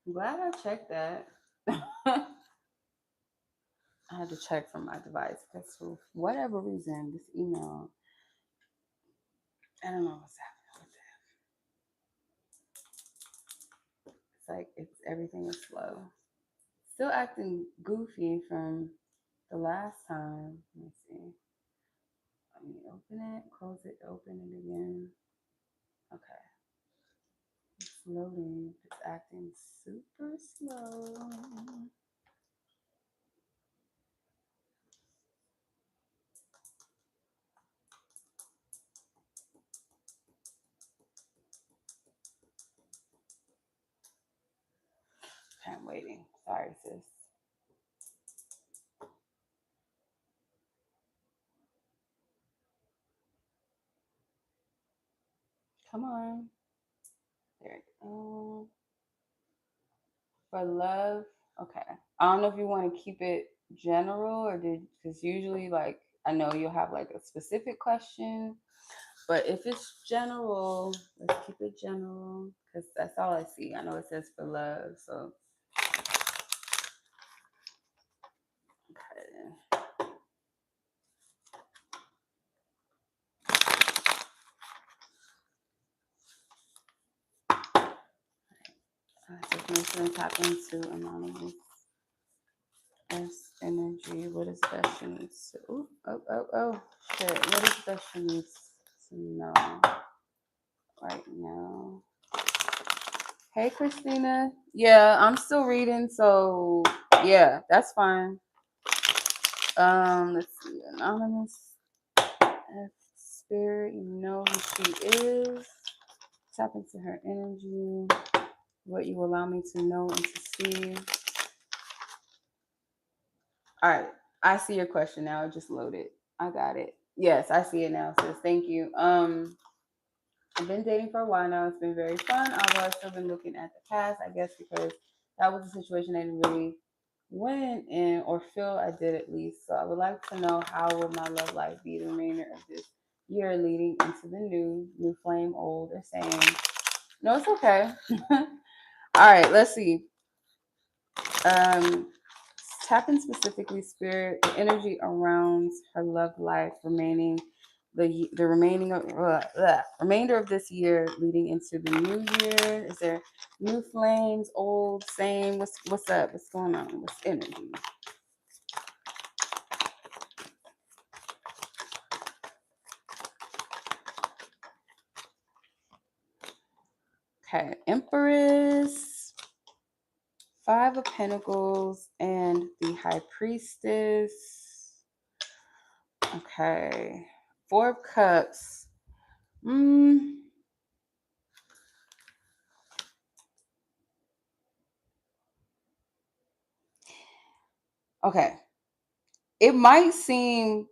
[SPEAKER 1] I'm glad I checked that. I had to check from my device because for whatever reason, this email, I don't know what's happening with it. It's like everything is slow. Still acting goofy from the last time. Let me see. Let me open it, close it, open it again. Okay. It's loading. It's acting super slow. Okay, I'm waiting. Sorry, sis. Come on. There we go. For love, okay. I don't know if you want to keep it general, or because usually, like, I know you'll have like a specific question. But if it's general, let's keep it general because that's all I see. I know it says for love, so okay. So Christina, tap into anonymous S energy. What is best she needs to? Ooh, oh, shit. What is best she needs to know right now? Hey, Christina. Yeah, I'm still reading, so yeah, that's fine. Let's see. Anonymous F spirit, you know who she is. Tap into her energy. What you allow me to know and to see. All right. I see your question now. It just loaded. I got it. Yes, I see it now, sis. Thank you. I've been dating for a while now. It's been very fun, although I've still been looking at the past, I guess, because that was a situation I didn't really win in or feel I did at least. So I would like to know, how will my love life be the remainder of this year leading into the new flame, old, or same? No, it's okay. All right, let's see. Tap in specifically, spirit, the energy around her love life remaining the remaining of remainder of this year leading into the new year. Is there new flames, old, same? What's up? What's going on? What's energy? Okay, Empress, Five of Pentacles, and the High Priestess. Okay, Four of Cups. Okay. It might seem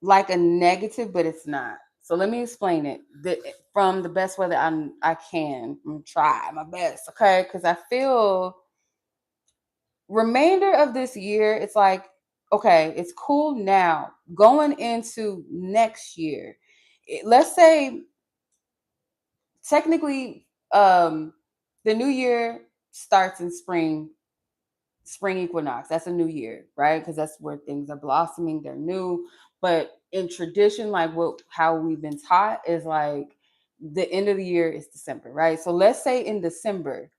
[SPEAKER 1] like a negative, but it's not. So let me explain it from the best way that I can. Try my best, okay? Because I feel remainder of this year, it's like, okay, it's cool now. Going into next year, let's say technically, the new year starts in spring equinox. That's a new year, right? Because that's where things are blossoming, they're new. But in tradition, like how we've been taught is like the end of the year is December, right? So let's say in December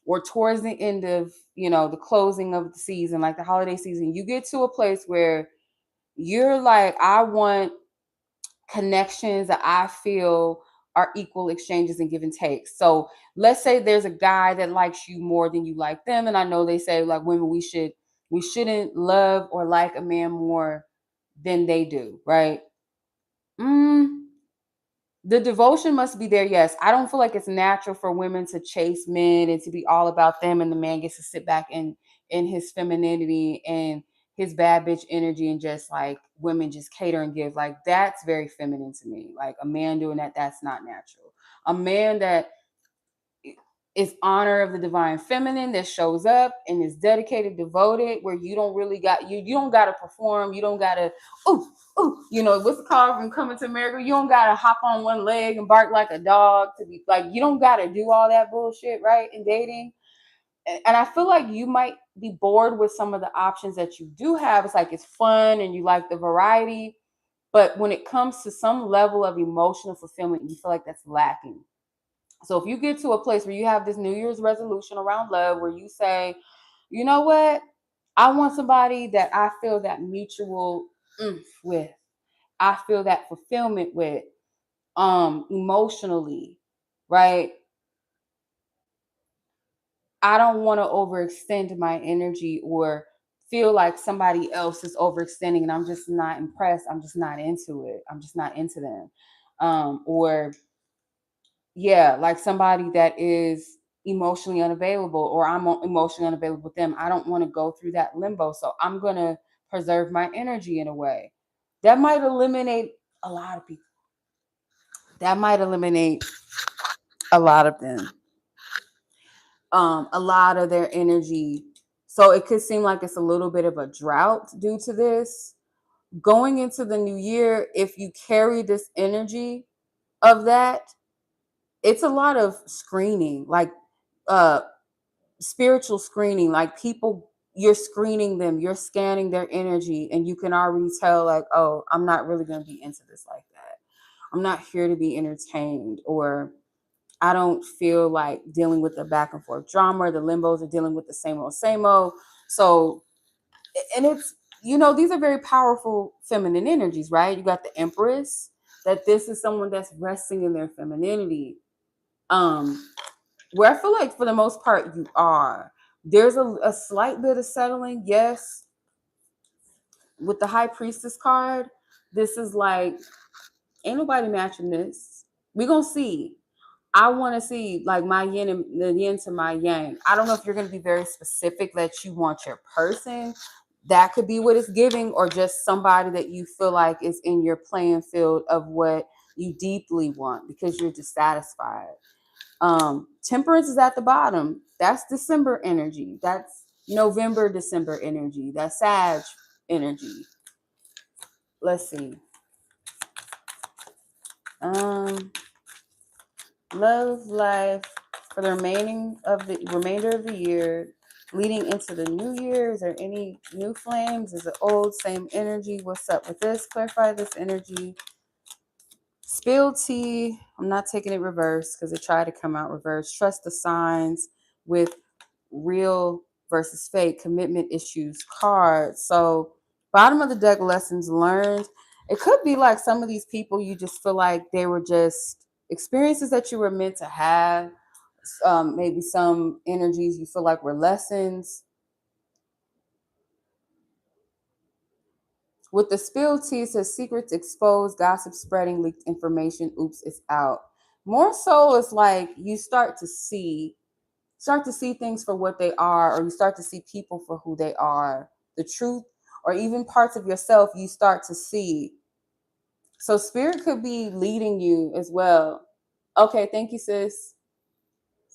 [SPEAKER 1] or towards the end of, the closing of the season, like the holiday season, you get to a place where you're like, I want connections that I feel are equal exchanges and give and takes. So let's say there's a guy that likes you more than you like them. And I know they say like women, we shouldn't love or like a man more than they do, right? The devotion must be there. Yes. I don't feel like it's natural for women to chase men and to be all about them, and the man gets to sit back in his femininity and his bad bitch energy and just like women just cater and give. Like that's very feminine to me. Like a man doing that, that's not natural. A man that is honor of the divine feminine, that shows up and is dedicated, devoted, where you don't really got you don't gotta perform, you don't gotta what's the call from Coming to America? You don't gotta hop on one leg and bark like a dog to be like, you don't gotta do all that bullshit, right? In dating. And I feel like you might be bored with some of the options that you do have. It's like it's fun and you like the variety. But when it comes to some level of emotional fulfillment, you feel like that's lacking. So if you get to a place where you have this New Year's resolution around love, where you say, you know what, I want somebody that I feel that mutual with, I feel that fulfillment with, emotionally, right? I don't want to overextend my energy or feel like somebody else is overextending and I'm just not impressed. I'm just not into it. I'm just not into them. Or yeah, like somebody that is emotionally unavailable, or I'm emotionally unavailable with them. I don't want to go through that limbo. So I'm going to preserve my energy in a way that might eliminate a lot of people. That might eliminate a lot of them, a lot of their energy. So it could seem like it's a little bit of a drought due to this. Going into the new year, if you carry this energy, of that, it's a lot of screening, like spiritual screening, like people, you're screening them, you're scanning their energy, and you can already tell, like, oh, I'm not really going to be into this like that. I'm not here to be entertained, or I don't feel like dealing with the back and forth drama. The limbos are dealing with the same old, same old. So, and it's, these are very powerful feminine energies, right? You got the Empress, that this is someone that's resting in their femininity. Where I feel like for the most part you are. There's a slight bit of settling, yes. With the High Priestess card, this is like, ain't nobody matching this. We gonna see. I want to see like my yin and the yin to my yang. I don't know if you're going to be very specific that you want your person. That could be what it's giving, or just somebody that you feel like is in your playing field of what you deeply want because you're dissatisfied. Temperance is at the bottom. That's December energy. That's November, December energy. That's Sag energy. Let's see. Love life for the remainder of the year, leading into the new year. Is there any new flames? Is it old, same energy? What's up with this? Clarify this energy. Spill tea. I'm not taking it reverse because it tried to come out reverse. Trust the signs with real versus fake commitment issues card. So bottom of the deck, lessons learned. It could be like some of these people, you just feel like they were just experiences that you were meant to have. Maybe some energies you feel like were lessons. With the spill tea, it says secrets exposed, gossip spreading, leaked information. Oops, it's out. More so, it's like you start to see things for what they are, or you start to see people for who they are, the truth, or even parts of yourself you start to see. So spirit could be leading you as well. Okay, thank you, sis.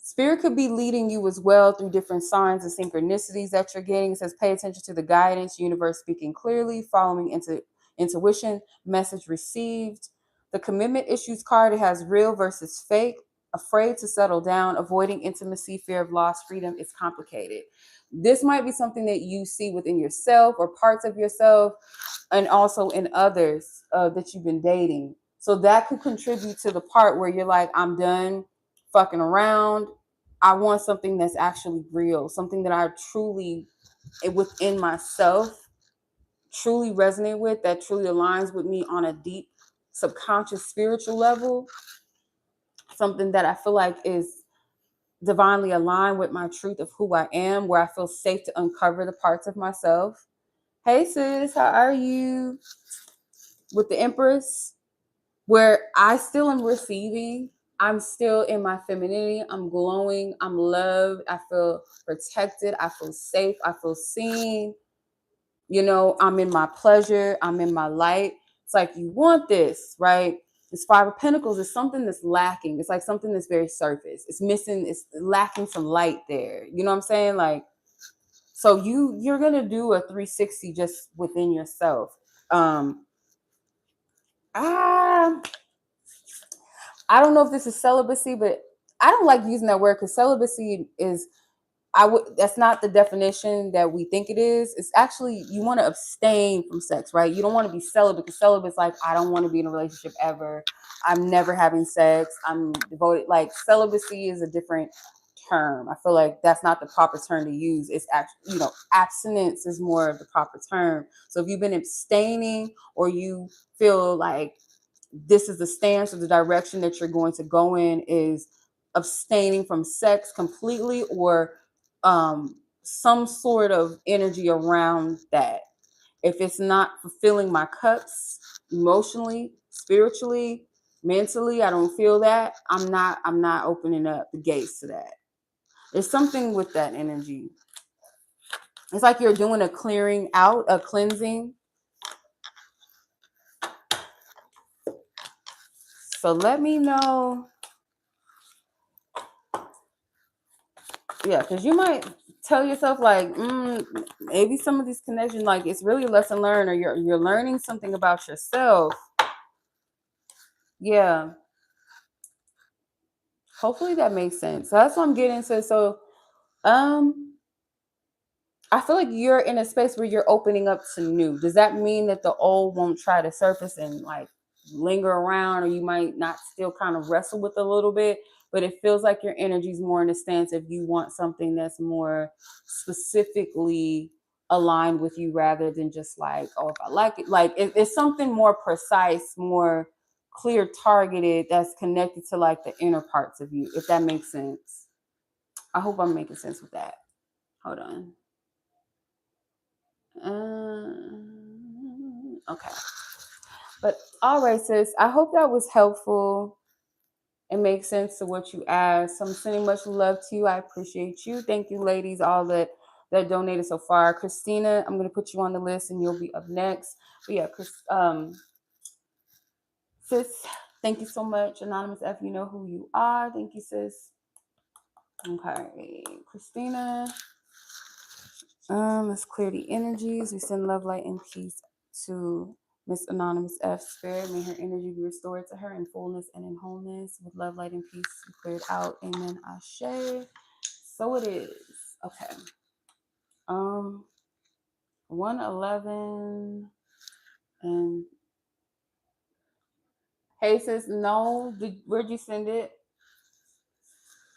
[SPEAKER 1] Spirit could be leading you as well through different signs and synchronicities that you're getting. It says pay attention to the guidance, universe speaking clearly, following into intuition, message received. The commitment issues card, it has real versus fake, afraid to settle down, avoiding intimacy, fear of loss, freedom. It's complicated. This might be something that you see within yourself or parts of yourself, and also in others that you've been dating. So that could contribute to the part where you're like, I'm done fucking around. I want something that's actually real, something that I truly, within myself, truly resonate with, that truly aligns with me on a deep subconscious spiritual level, something that I feel like is divinely aligned with my truth of who I am, where I feel safe to uncover the parts of myself. Hey sis, how are you? With the Empress, where I still am receiving. I'm still in my femininity. I'm glowing. I'm loved. I feel protected. I feel safe. I feel seen. I'm in my pleasure. I'm in my light. It's like you want this, right? This Five of Pentacles is something that's lacking. It's like something that's very surface. It's missing. It's lacking some light there. You know what I'm saying? Like, so you're gonna do a 360 just within yourself. Ah, I don't know if this is celibacy, but I don't like using that word because celibacy is, that's not the definition that we think it is. It's actually, you want to abstain from sex, right? You don't want to be celibate, because celibate is like, I don't want to be in a relationship ever. I'm never having sex. I'm devoted. Like, celibacy is a different term. I feel like that's not the proper term to use. It's actually, abstinence is more of the proper term. So if you've been abstaining, or you feel like this is the stance or the direction that you're going to go in, is abstaining from sex completely, or some sort of energy around that. If it's not fulfilling my cups emotionally, spiritually, mentally, I don't feel that, I'm not opening up the gates to that. There's something with that energy. It's like you're doing a clearing out, a cleansing. So let me know. Yeah, because you might tell yourself like, maybe some of these connections, like, it's really a lesson learned, or you're learning something about yourself. Yeah. Hopefully that makes sense. So that's what I'm getting to. So I feel like you're in a space where you're opening up to new. Does that mean that the old won't try to surface and like linger around, or you might not still kind of wrestle with a little bit? But it feels like your energy is more in a stance if you want something that's more specifically aligned with you rather than just like, oh, if I like it. Like it's something more precise, more clear targeted that's connected to like the inner parts of you, if that makes sense. I hope I'm making sense with that. Hold on. Okay. But all right, sis. I hope that was helpful and makes sense to what you asked. So I'm sending much love to you. I appreciate you. Thank you, ladies, all that donated so far. Christina, I'm gonna put you on the list and you'll be up next. But yeah, sis, thank you so much. Anonymous F, you know who you are. Thank you, sis. Okay, Christina. Let's clear the energies. We send love, light, and peace to Miss Anonymous F Spirit. May her energy be restored to her in fullness and in wholeness. With love, light, and peace, we clear it out. Amen. Ashe. So it is. Okay. 111 and hey sis, no. Where'd you send it?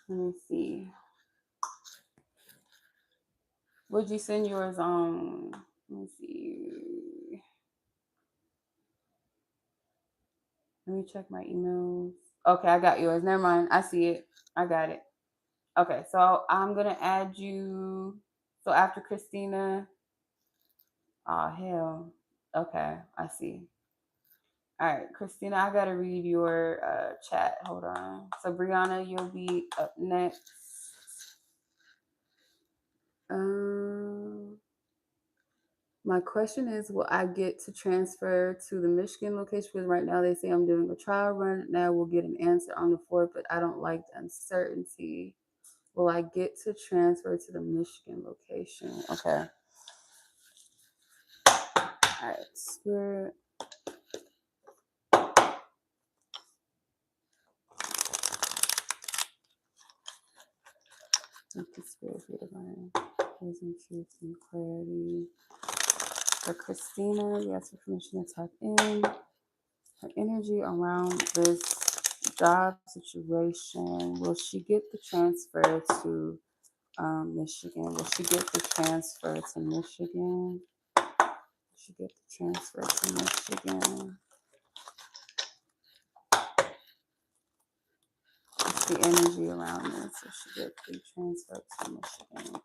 [SPEAKER 1] Let me see. Where'd you send yours on? Let me see. Let me check my emails. Okay, I got yours. Never mind. I see it. I got it. Okay, so I'm gonna add you. So after Christina, oh hell. Okay, I see. All right, Christina, I gotta read your chat. Hold on. So Briana, you'll be up next. My question is, will I get to transfer to the Michigan location? Because right now they say I'm doing a trial run. Now we'll get an answer on the 4th, but I don't like the uncertainty. Will I get to transfer to the Michigan location? Okay. All right, Spirit. Thank you, Spirit, for divine wisdom, truth, and clarity. For Christina, we ask for permission to tap in. Her energy around this job situation. Will she get the transfer to Michigan? Will she get the transfer to Michigan? Will she get the transfer to Michigan? What's the energy around this? Will she get the transfer to Michigan?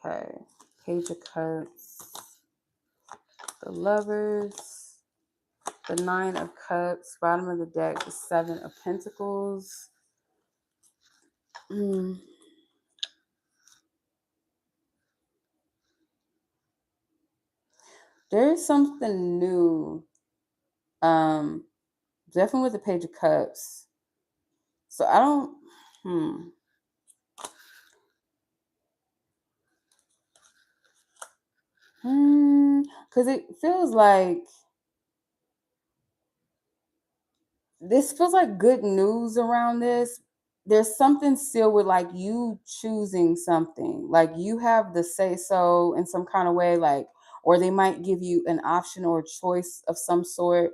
[SPEAKER 1] Okay. Page of Cups. The Lovers. The 9 of Cups. Bottom of the deck. The 7 of Pentacles. There's something new. Definitely with the Page of Cups. So I don't. Because it feels like this feels like good news around this. There's something still with like you choosing something, like you have the say so in some kind of way, like, or they might give you an option or a choice of some sort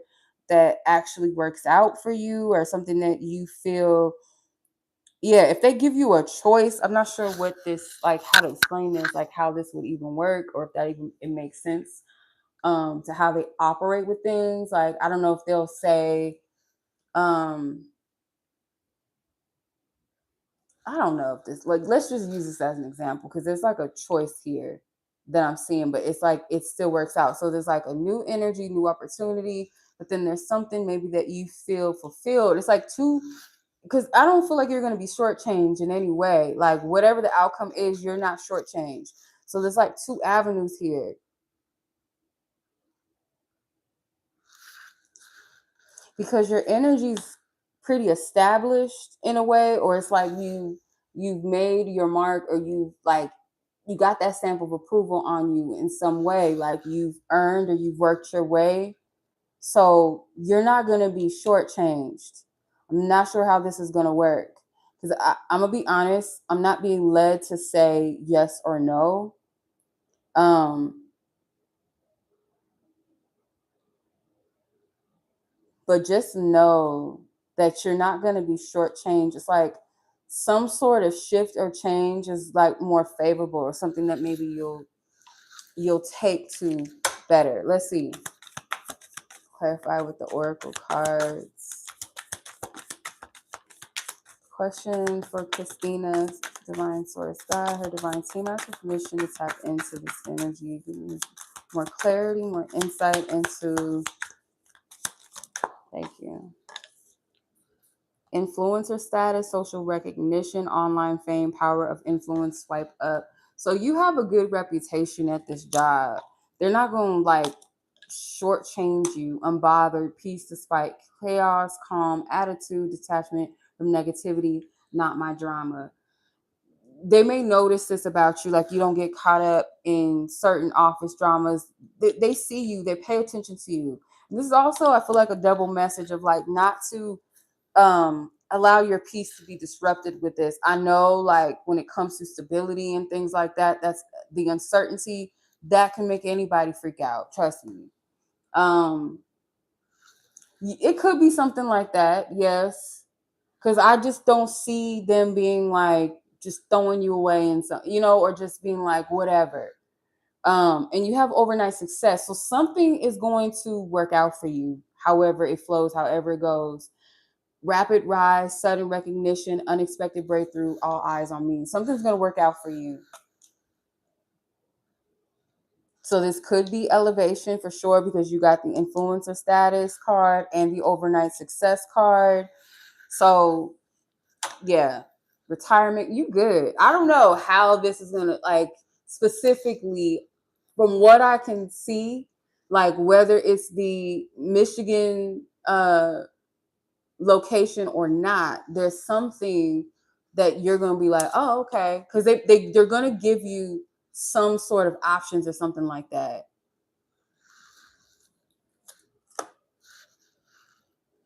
[SPEAKER 1] that actually works out for you, or something that you feel. Yeah, if they give you a choice, I'm not sure what this, like, how to explain this, like how this would even work, or if that even it makes sense to how they operate with things. Like, I don't know if they'll say, I don't know if this, like, let's just use this as an example because there's like a choice here that I'm seeing, but it's like it still works out. So there's like a new energy, new opportunity, but then there's something maybe that you feel fulfilled. It's like two, because I don't feel like you're going to be shortchanged in any way. Like, whatever the outcome is, you're not shortchanged. So there's like two avenues here. Because your energy's pretty established in a way, or it's like you've made your mark, or you like you got that stamp of approval on you in some way, like you've earned or you've worked your way. So you're not going to be shortchanged. I'm not sure how this is going to work because I'm going to be honest. I'm not being led to say yes or no. But just know that you're not going to be shortchanged. It's like some sort of shift or change is like more favorable or something that maybe you'll take to better. Let's see. Clarify with the oracle cards. Question for Christina's divine source God, her divine team. I have permission to tap into this energy. Give me more clarity, more insight into. Thank you. Influencer status, social recognition, online fame, power of influence, swipe up. So you have a good reputation at this job. They're not going to like shortchange you. Unbothered, peace despite chaos, calm, attitude, detachment from negativity, not my drama. They may notice this about you, like you don't get caught up in certain office dramas. They see you, they pay attention to you. And this is also, I feel like, a double message of like not to allow your peace to be disrupted with this. I know, like when it comes to stability and things like that, that's the uncertainty that can make anybody freak out. Trust me. It could be something like that, yes, because I just don't see them being like just throwing you away and so, or just being like whatever. And you have overnight success, so something is going to work out for you. However it flows, however it goes. Rapid rise, sudden recognition, unexpected breakthrough, all eyes on me. Something's going to work out for you. So this could be elevation for sure because you got the influencer status card and the overnight success card. So yeah, retirement, you good. I don't know how this is going to like specifically from what I can see, like whether it's the Michigan location or not, there's something that you're going to be like, oh, okay. Because they're going to give you some sort of options or something like that.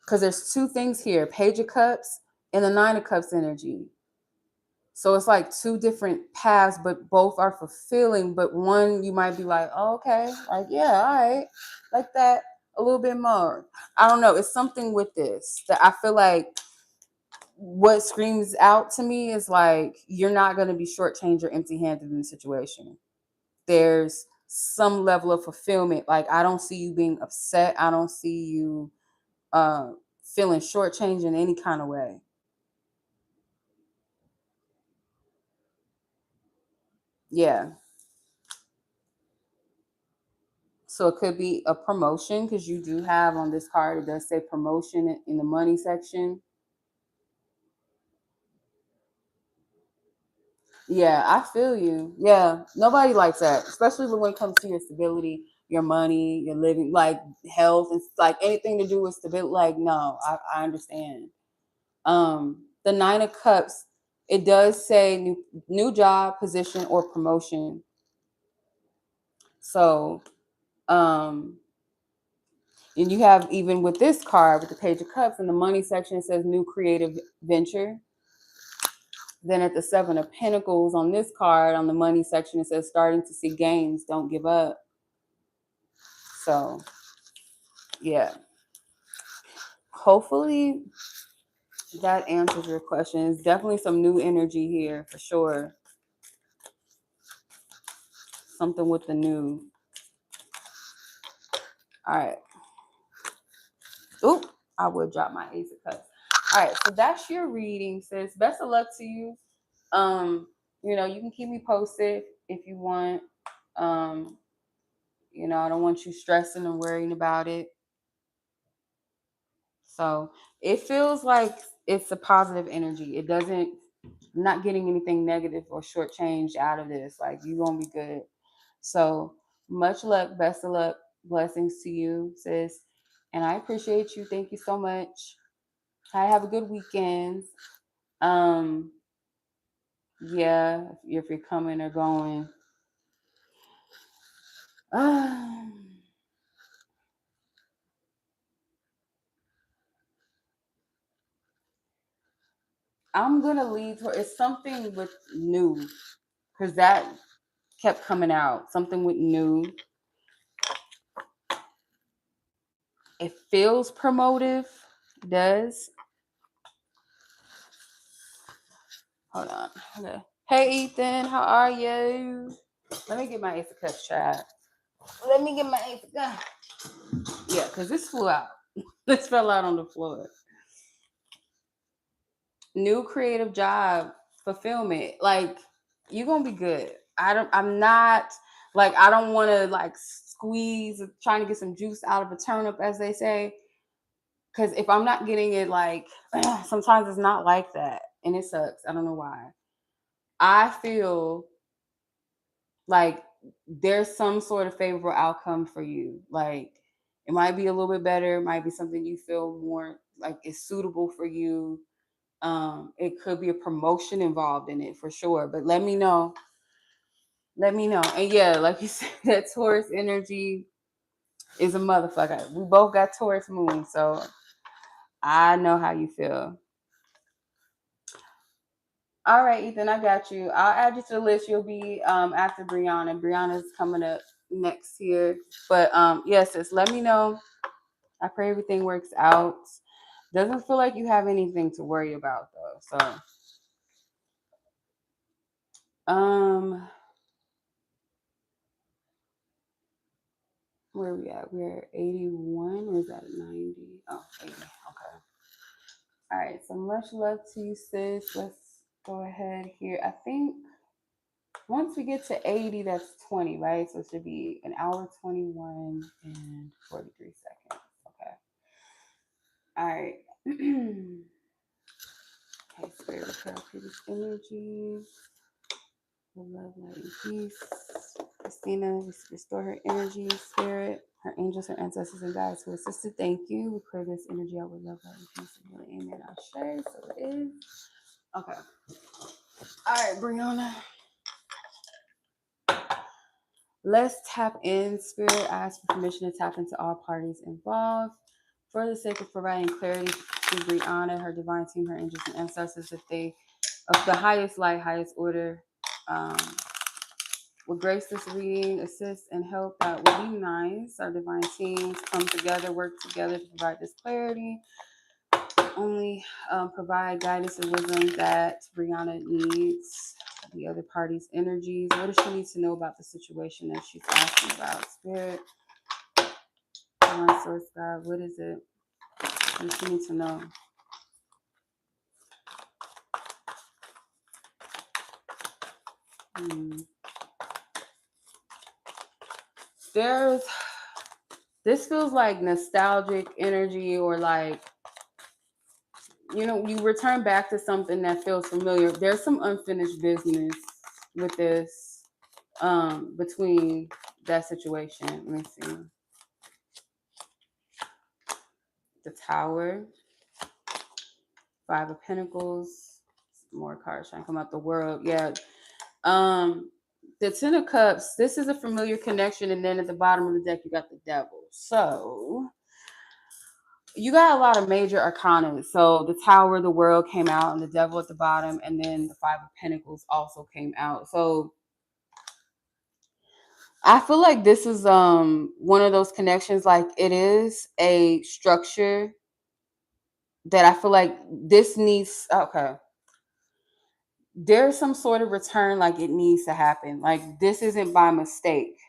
[SPEAKER 1] Because there's two things here, Page of Cups and the Nine of Cups energy. So it's like two different paths, but both are fulfilling. But one, you might be like, oh, okay, like, yeah, all right, like that a little bit more. I don't know. It's something with this that I feel like what screams out to me is like, you're not going to be shortchanged or empty handed in the situation. There's some level of fulfillment. Like, I don't see you being upset. I don't see you feeling shortchanged in any kind of way. Yeah. So it could be a promotion because you do have on this card, it does say promotion in the money section. Yeah, I feel you. Yeah, nobody likes that, especially when it comes to your stability, your money, your living, like health, and like anything to do with stability. Like, no, I understand. The Nine of Cups, it does say new job, position, or promotion. So, and you have even with this card with the Page of Cups in the money section, it says new creative venture. Then at the Seven of Pentacles on this card, on the money section, it says starting to see gains, don't give up. So, yeah. Hopefully that answers your question. It's definitely some new energy here for sure. Something with the new. All right. Oop, I would drop my Ace of Cups. All right, so that's your reading, sis. Best of luck to you. You can keep me posted if you want. I don't want you stressing and worrying about it. So it feels like it's a positive energy. It doesn't, I'm not getting anything negative or shortchanged out of this. Like, you're going to be good. So much luck, best of luck, blessings to you, sis. And I appreciate you. Thank you so much. I have a good weekend. Yeah, if you're coming or going. I'm gonna lead to it's something with new, because that kept coming out. Something with new. It feels promotive. It does. Hold on. Okay. Hey Ethan, how are you? Let me get my Ace of Cups chat. Let me get my Ace of Cups. Yeah, because this flew out. This fell out on the floor. New creative job, fulfillment. Like, you're gonna be good. I'm not like, I don't wanna like squeeze trying to get some juice out of a turnip, as they say. Cause if I'm not getting it, like sometimes it's not like that. And it sucks. I don't know why. I feel like there's some sort of favorable outcome for you. Like, it might be a little bit better, it might be something you feel more like is suitable for you. It could be a promotion involved in it for sure. But let me know. Let me know. And yeah, like you said, that Taurus energy is a motherfucker. We both got Taurus moon, so I know how you feel. All right, Ethan, I got you. I'll add you to the list. You'll be after Briana. Briana's coming up next here. But yes, sis, let me know. I pray everything works out. Doesn't feel like you have anything to worry about though. So where we at? We're at 81, or is that 90? Oh, 80. Okay. All right. So much love to you, sis. Let's go ahead here. I think once we get to 80, that's 20, right? So it should be an hour 21 and 43 seconds. Okay. All right. Okay, spirit repair previous energies. Love, light, and peace. Christina, restore her energy, spirit, her angels, her ancestors, and guides who assisted. Thank you. We clear this energy out with love, light, and peace. Amen. Ashe. So it is. Okay. All right, Briana. Let's tap in. Spirit, ask for permission to tap into all parties involved. For the sake of providing clarity to Briana, her divine team, her angels, and ancestors, if they of the highest light, highest order, will grace this reading, assist, and help, that would be nice. Our divine teams come together, work together to provide this clarity. Only provide guidance and wisdom that Briana needs. The other party's energies. What does she need to know about the situation that she's asking about? Spirit, divine source, God, what is it? What does she need to know? This feels like nostalgic energy, or like, you return back to something that feels familiar. There's some unfinished business with this, between that situation. Let me see. The Tower, Five of Pentacles, more cards trying to come out. The World, yeah. The Ten of Cups, this is a familiar connection, and then at the bottom of the deck you got the Devil. So you got a lot of major arcana. So the Tower, the World came out, and the Devil at the bottom, and then the Five of Pentacles also came out. So I feel like this is one of those connections. Like, it is a structure that I feel like this needs. Okay, there's some sort of return. Like, it needs to happen. Like, this isn't by mistake.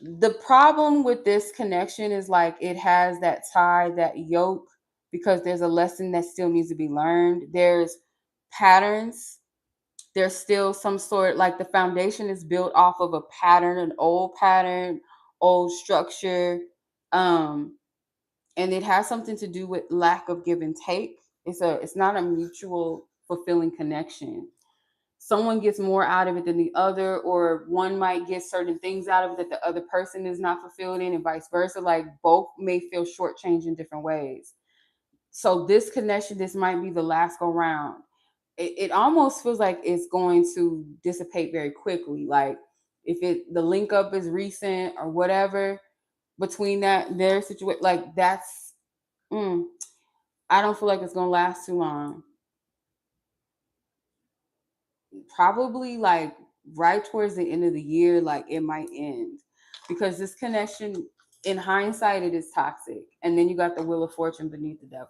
[SPEAKER 1] The problem with this connection is like, it has that tie, that yoke, because there's a lesson that still needs to be learned. There's patterns. There's still some sort, like, the foundation is built off of a pattern, old structure. And it has something to do with lack of give and take. It's not a mutual fulfilling connection. Someone gets more out of it than the other, or one might get certain things out of it that the other person is not fulfilled in, and vice versa. Like, both may feel shortchanged in different ways. So this connection, this might be the last go round. it almost feels like it's going to dissipate very quickly. Like if the link up is recent or whatever between their situation, like that's I don't feel like it's gonna last too long. Probably like right towards the end of the year, like it might end because this connection, in hindsight, it is toxic. And then you got the wheel of fortune beneath the devil.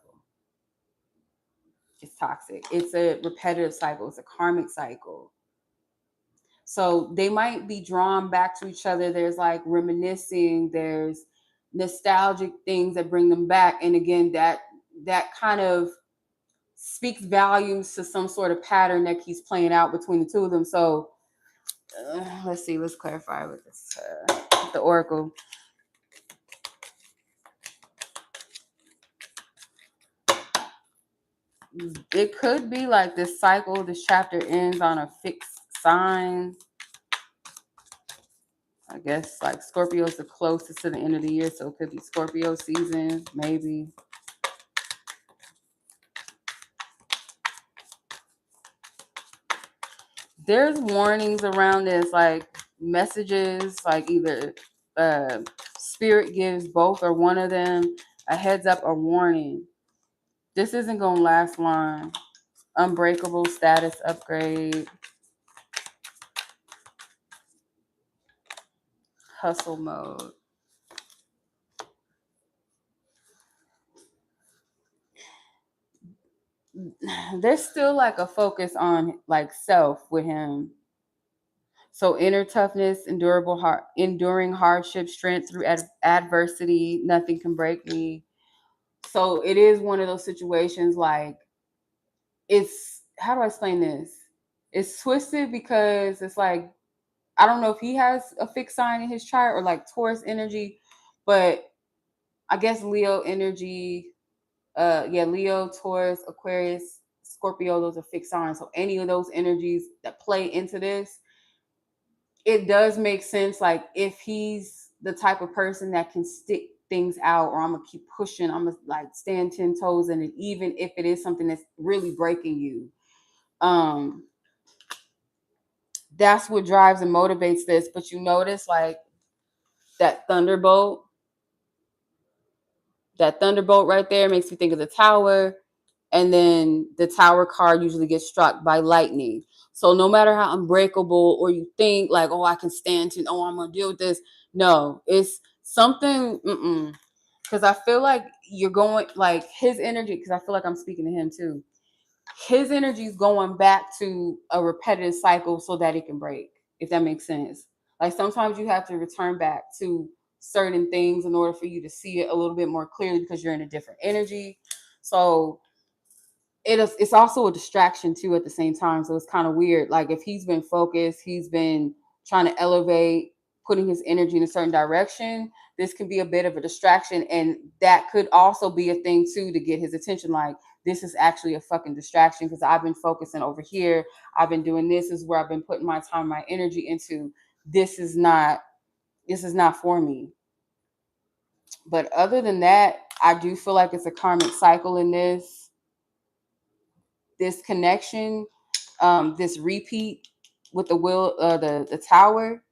[SPEAKER 1] It's toxic. It's a repetitive cycle. It's a karmic cycle. So they might be drawn back to each other. There's like reminiscing. There's nostalgic things that bring them back. And again, that kind of speaks volumes to some sort of pattern that keeps playing out between the two of them. So let's see. Let's clarify with this. With the oracle. It could be like this cycle, this chapter ends on a fixed sign. I guess like Scorpio's the closest to the end of the year, so it could be Scorpio season, maybe. There's warnings around this, like messages, like either spirit gives both or one of them a heads up or warning. This isn't gonna last long. Unbreakable status upgrade. Hustle mode. There's still like a focus on like self with him. So inner toughness, enduring hardship, strength through adversity. Nothing can break me. So it is one of those situations like it's, how do I explain this? It's twisted because it's like I don't know if he has a fixed sign in his chart or like Taurus energy, but I guess Leo energy, Leo, Taurus, Aquarius, Scorpio, those are fixed signs. So any of those energies that play into this, it does make sense. Like if he's the type of person that can stick things out, or I'm gonna keep pushing, I'm gonna like stand 10 toes in it, even if it is something that's really breaking you. That's what drives and motivates this. But you notice like that thunderbolt, right there makes me think of the tower. And then the tower card usually gets struck by lightning. So no matter how unbreakable or you think like, oh, I can stand to, oh, I'm gonna deal with this. No, it's something. Because I feel like you're going like his energy. Because I feel like I'm speaking to him too. His energy is going back to a repetitive cycle so that it can break. If that makes sense. Like sometimes you have to return back to certain things in order for you to see it a little bit more clearly because you're in a different energy. So it's also a distraction too at the same time. So it's kind of weird. Like if he's been focused, he's been trying to elevate, putting his energy in a certain direction, this can be a bit of a distraction. And that could also be a thing too to get his attention. Like this is actually a fucking distraction because I've been focusing over here. I've been doing this is where I've been putting my time, my energy into. This is not for me. But other than that, I do feel like it's a karmic cycle in this connection, this repeat with the the tower.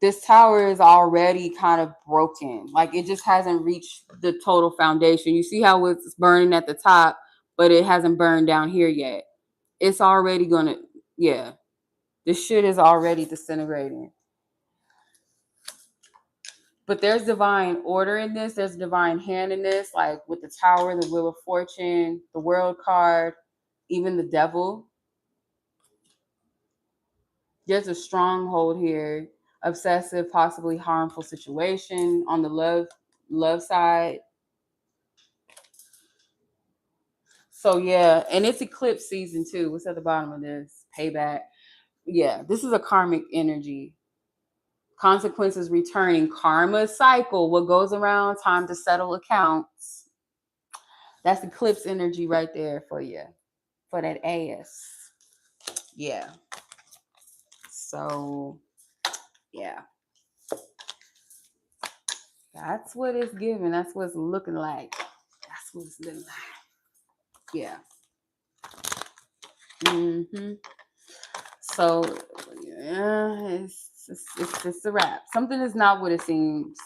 [SPEAKER 1] This tower is already kind of broken. Like it just hasn't reached the total foundation. You see how it's burning at the top, but it hasn't burned down here yet. It's already gonna, yeah. This shit is already disintegrating. But there's divine order in this. There's divine hand in this, like with the tower, the wheel of fortune, the world card, even the devil. There's a stronghold here, obsessive, possibly harmful situation on the love side. So yeah, and it's eclipse season too. What's at the bottom of this? Payback. Yeah, this is a karmic energy. Consequences returning, karma cycle. What goes around, time to settle accounts. That's eclipse energy right there for you, for that ass. Yeah. So yeah, that's what it's giving. That's what it's looking like. That's what it's looking like. Yeah. Mm-hmm. So, yeah, it's just a wrap. Something is not what it seems.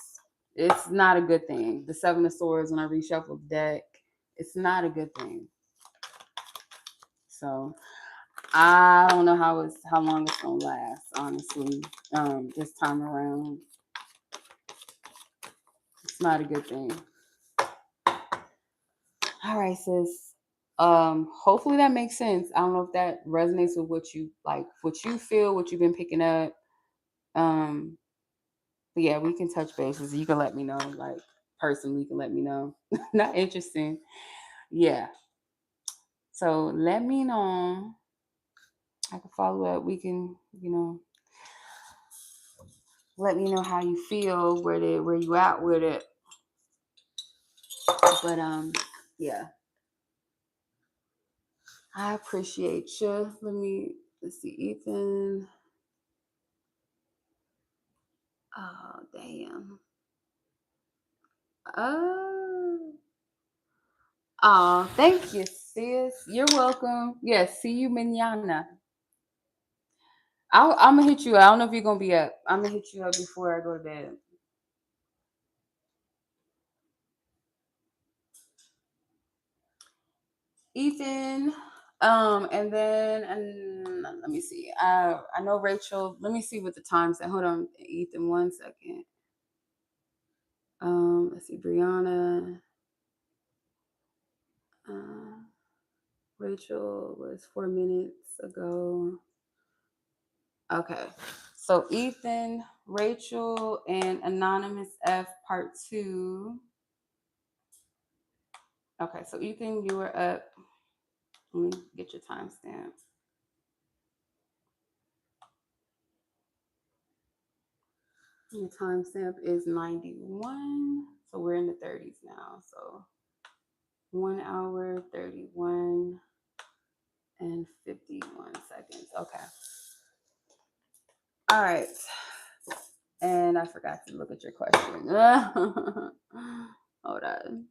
[SPEAKER 1] It's not a good thing. The Seven of Swords, when I reshuffle the deck, it's not a good thing. So I don't know how long it's gonna last, honestly. This time around, it's not a good thing. All right, sis. Hopefully that makes sense. I don't know if that resonates with what you like, what you feel, what you've been picking up. But yeah, we can touch bases. You can let me know, like personally, you can let me know. Not interesting. Yeah. So let me know. I can follow up. We can, let me know how you feel, where you at with it. But yeah. I appreciate you. Let's see, Ethan. Oh, damn. Oh, thank you, sis. You're welcome. Yes, see you mañana. I'm gonna hit you. I don't know if you're gonna be up. I'm gonna hit you up before I go to bed. Ethan, and let me see. I know Rachel. Let me see what the time said. Hold on, Ethan. 1 second. Let's see, Briana. Rachel was 4 minutes ago. Okay. So Ethan, Rachel, and Anonymous F part 2. Okay, so Ethan, you were up. Let me get your timestamp. Your timestamp is 91. So we're in the 30s now. So 1 hour, 31 and 51 seconds. Okay. All right. And I forgot to look at your question. Hold on.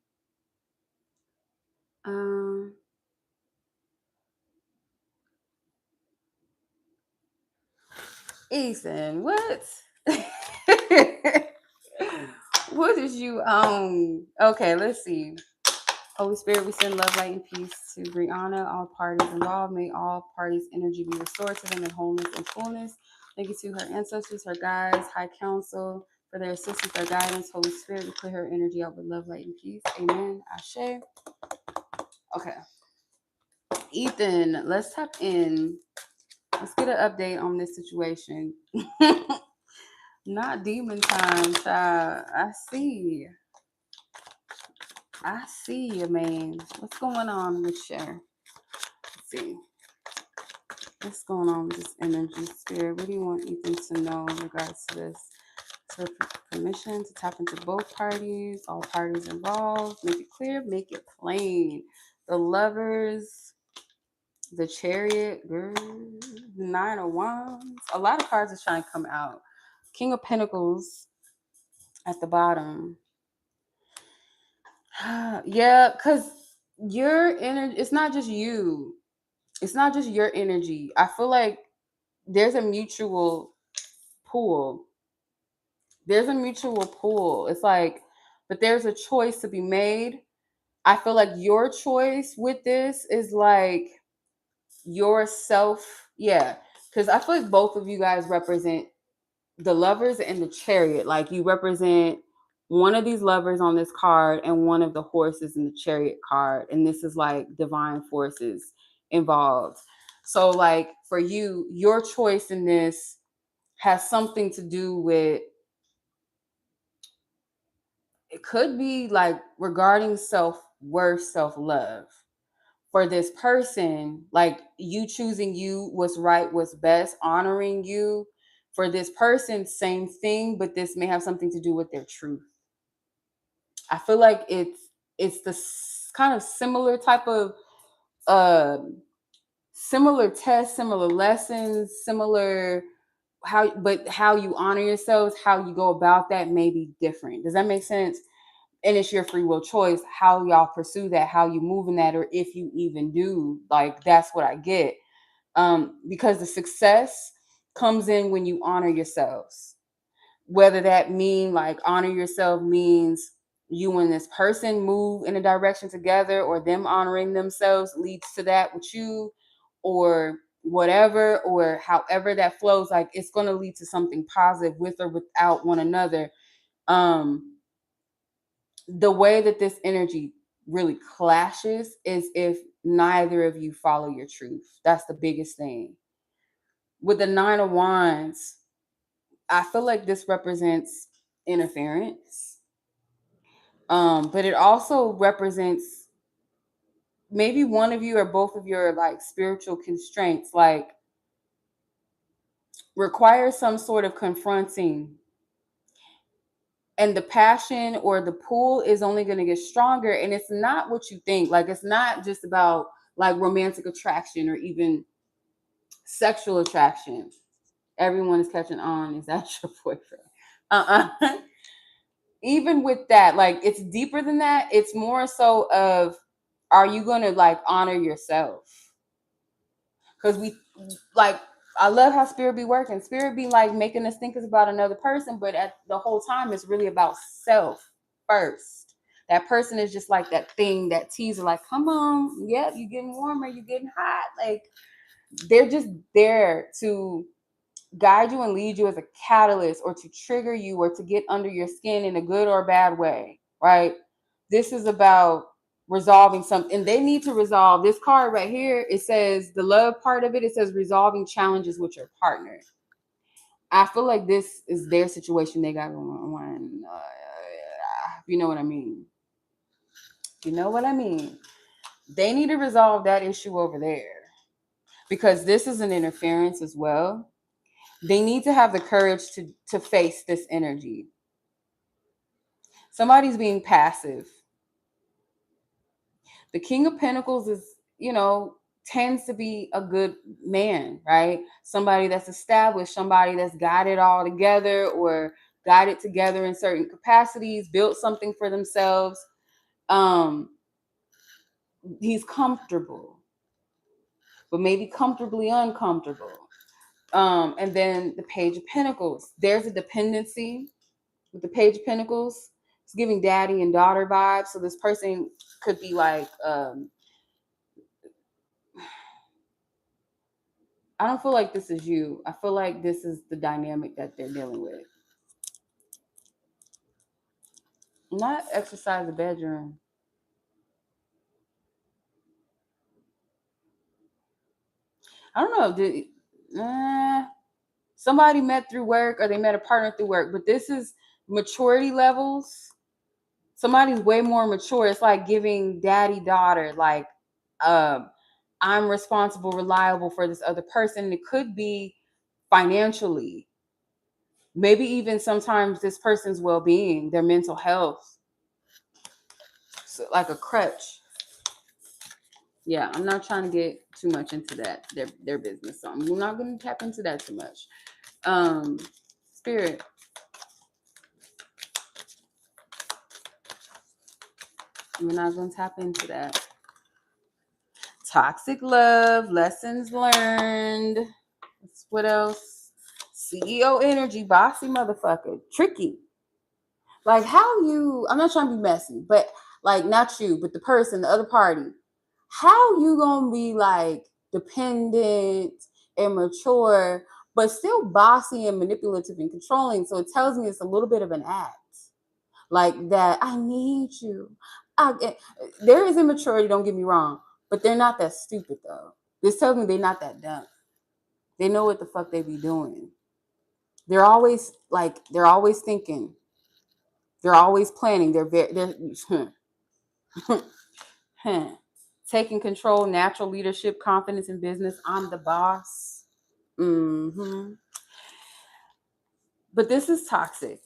[SPEAKER 1] Ethan, what? What did you okay, let's see. Holy Spirit, we send love, light, and peace to Briana, all parties involved. May all parties' energy be restored to them in wholeness and fullness. Thank you to her ancestors, her guides, high council, for their assistance, their guidance. Holy Spirit, we clear her energy out with love, light, and peace. Amen. Ashe. Okay. Ethan, let's tap in. Let's get an update on this situation. Not demon time, child. I see you, man. What's going on with you? Let's see. What's going on with this energy, spirit? What do you want Ethan to know in regards to this? So permission to tap into both parties, all parties involved. Make it clear, make it plain. The Lovers, the Chariot, girl, the Nine of Wands. A lot of cards are trying to come out. King of Pentacles at the bottom. Yeah, because your energy, it's not just you. It's not just your energy. I feel like there's a mutual pull. There's a mutual pull. It's like, but there's a choice to be made. I feel like your choice with this is like yourself. Yeah. Because I feel like both of you guys represent the Lovers and the Chariot. Like you represent one of these lovers on this card and one of the horses in the Chariot card. And this is like divine forces involved. So like for you, your choice in this has something to do with, it could be like regarding self-worth, self-love. For this person, like you choosing you, what's right, what's best, honoring you. For this person, same thing, but this may have something to do with their truth. I feel like it's the kind of similar type of similar tests, similar lessons, similar how you honor yourselves, how you go about that may be different. Does that make sense? And it's your free will choice how y'all pursue that, how you move in that, or if you even do. Like that's what I get. Because the success comes in when you honor yourselves. Whether that mean like honor yourself means you and this person move in a direction together, or them honoring themselves leads to that with you, or whatever, or however that flows, like it's going to lead to something positive with or without one another. The way that this energy really clashes is if neither of you follow your truth. That's the biggest thing. With the Nine of Wands, I feel like this represents interference. But it also represents maybe one of you or both of your like spiritual constraints, like require some sort of confronting, and the passion or the pull is only going to get stronger. And it's not what you think. Like, it's not just about like romantic attraction or even sexual attraction. Everyone is catching on. Is that your boyfriend? Even with that, like, it's deeper than that. It's more so of, are you going to like honor yourself? Because we like, I love how spirit be working. Spirit be like making us think it's about another person, but at the whole time it's really about self first. That person is just like that thing, that teaser, like, come on, yep, you're getting warmer, you're getting hot. Like, they're just there to guide you and lead you as a catalyst, or to trigger you, or to get under your skin in a good or bad way, right? This is about resolving something. And they need to resolve this card right here. It says the love part of it. It says resolving challenges with your partner. I feel like this is their situation they got going on. You know what I mean? You know what I mean? They need to resolve that issue over there, because this is an interference as well. They need to have the courage to face this energy. Somebody's being passive. The King of Pentacles is, tends to be a good man, right? Somebody that's established, somebody that's got it all together, or got it together in certain capacities, built something for themselves. He's comfortable, but maybe comfortably uncomfortable. And then the Page of Pentacles. There's a dependency with the Page of Pentacles. It's giving daddy and daughter vibes. So this person could be like, I don't feel like this is you. I feel like this is the dynamic that they're dealing with. Not exercise the bedroom. I don't know. Somebody met through work, or they met a partner through work. But this is maturity levels. Somebody's way more mature. It's like giving daddy daughter, like, I'm responsible, reliable for this other person. It could be financially, maybe even sometimes this person's well-being, their mental health, so like a crutch. Yeah, I'm not trying to get too much into that, their business, so I'm not going to tap into that too much. Spirit, we're not going to tap into that. Toxic love, lessons learned. What else? CEO energy, bossy motherfucker, tricky. Like, how you, I'm not trying to be messy, but like, not you, but the person, the other party, how you gonna be like dependent and mature, but still bossy and manipulative and controlling? So it tells me it's a little bit of an act. Like that, I need you. There is immaturity, don't get me wrong, but they're not that stupid though. This tells me they're not that dumb. They know what the fuck they be doing. They're always thinking. They're always planning. They're taking control, natural leadership, confidence in business. I'm the boss. But this is toxic.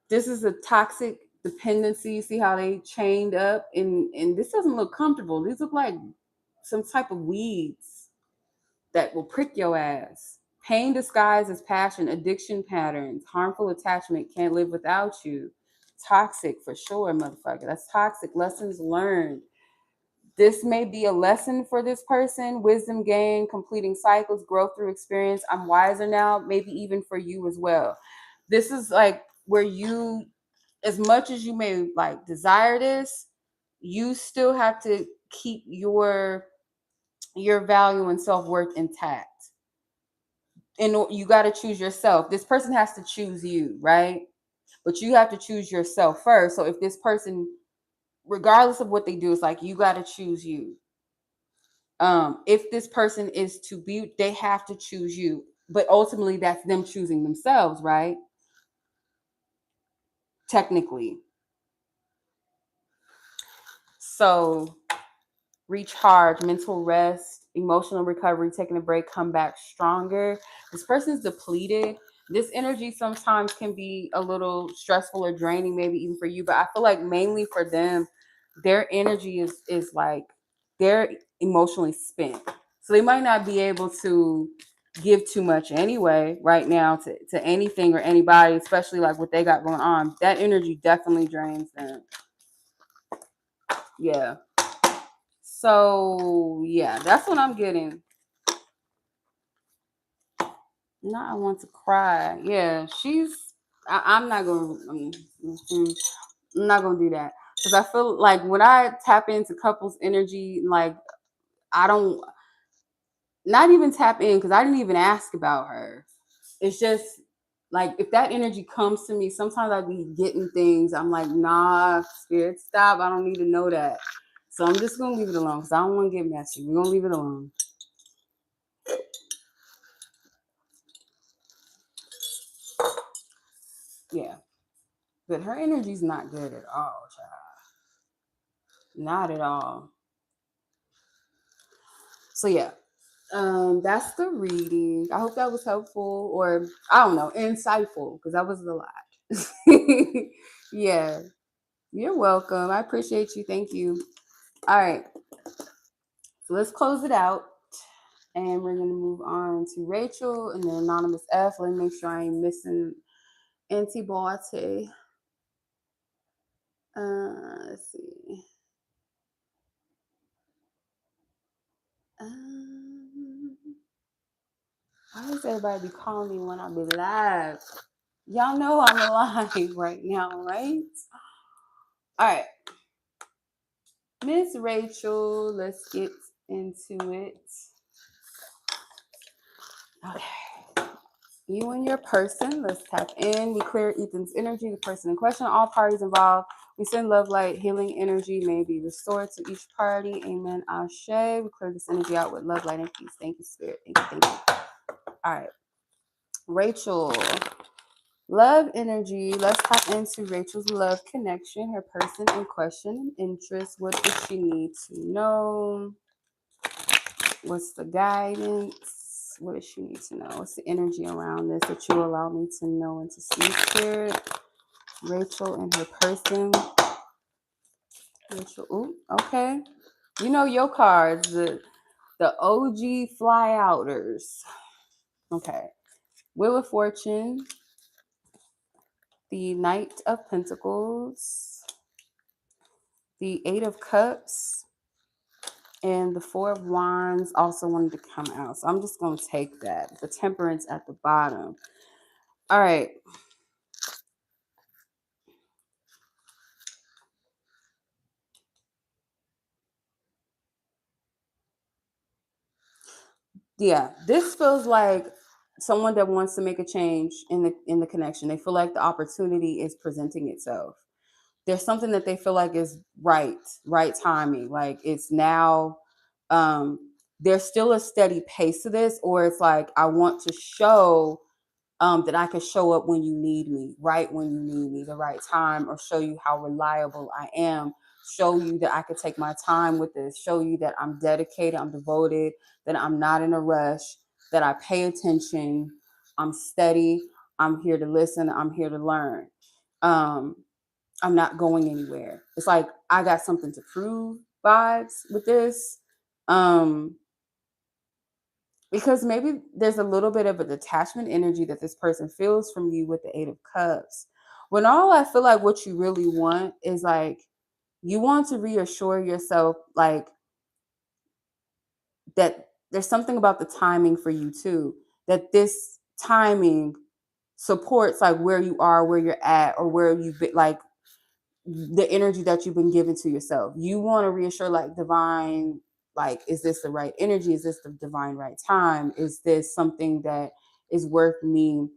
[SPEAKER 1] This is a toxic dependency. See how they chained up, and this doesn't look comfortable. These look like some type of weeds that will prick your ass. Pain disguised as passion, addiction patterns, harmful attachment, can't live without you. Toxic for sure, motherfucker. That's toxic. Lessons learned. This may be a lesson for this person, wisdom gain, completing cycles, growth through experience. I'm wiser now, maybe even for you as well. This is like where you, as much as you may like desire this, you still have to keep your value and self-worth intact. And you got to choose yourself. This person has to choose you, right? But you have to choose yourself first. So if this person, regardless of what they do, it's like you got to choose you. If this person is to be, they have to choose you. But ultimately, that's them choosing themselves, right? Technically. So recharge, mental rest, emotional recovery, taking a break, come back stronger. This person's depleted. This energy sometimes can be a little stressful or draining, maybe even for you. But I feel like mainly for them, their energy is like they're emotionally spent. So they might not be able to give too much anyway right now to anything or anybody, especially like what they got going on. That energy definitely drains them. Yeah. So yeah, that's what I'm getting. Now I want to cry. Yeah, I'm not gonna. I'm not gonna do that because I feel like when I tap into couples energy, like I don't, not even tap in because I didn't even ask about her. It's just like if that energy comes to me, sometimes I be getting things. I'm like, nah, spirit, stop. I don't need to know that. So I'm just gonna leave it alone because I don't want to get messy. We're gonna leave it alone. Yeah. But her energy's not good at all, child. Not at all. So yeah. That's the reading. I hope that was helpful or I don't know, insightful, because that was a lot. Yeah. You're welcome. I appreciate you. Thank you. All right. So let's close it out. And we're gonna move on to Rachel and the anonymous F. Let me make sure I ain't missing antibody. Let's see. Um, why does everybody be calling me when I be live? Y'all know I'm alive right now, right? All right. Miss Rachel, let's get into it. Okay. You and your person, let's tap in. We clear Ethan's energy, the person in question, all parties involved. We send love, light, healing energy may be restored to each party. Amen. Ashe. We clear this energy out with love, light, and peace. Thank you, Spirit. Thank you. Thank you. All right. Rachel. Love energy. Let's tap into Rachel's love connection, her person in question and interest. What does she need to know? What's the guidance? What does she need to know? What's the energy around this that you allow me to know and to see, Spirit? Rachel and her person. Rachel, ooh, okay. You know your cards, the OG fly outers. Okay. Wheel of Fortune, the Knight of Pentacles, the Eight of Cups, and the Four of Wands also wanted to come out. So I'm just going to take that. The Temperance at the bottom. All right. Yeah, this feels like someone that wants to make a change in the connection. They feel like the opportunity is presenting itself. There's something that they feel like is right timing. Like it's now. Um, there's still a steady pace to this, or it's like I want to show that I can show up when you need me, right when you need me, the right time, or show you how reliable I am, show you that I could take my time with this, show you that I'm dedicated, I'm devoted, that I'm not in a rush, that I pay attention, I'm steady, I'm here to listen, I'm here to learn. I'm not going anywhere. It's like I got something to prove vibes with this. Because maybe there's a little bit of a detachment energy that this person feels from you with the Eight of Cups. When all I feel like what you really want is like you want to reassure yourself, like that there's something about the timing for you too, that this timing supports like where you are, where you're at, or where you've been, like the energy that you've been given to yourself. You want to reassure like divine, like, is this the right energy? Is this the divine right time? Is this something that is worth me,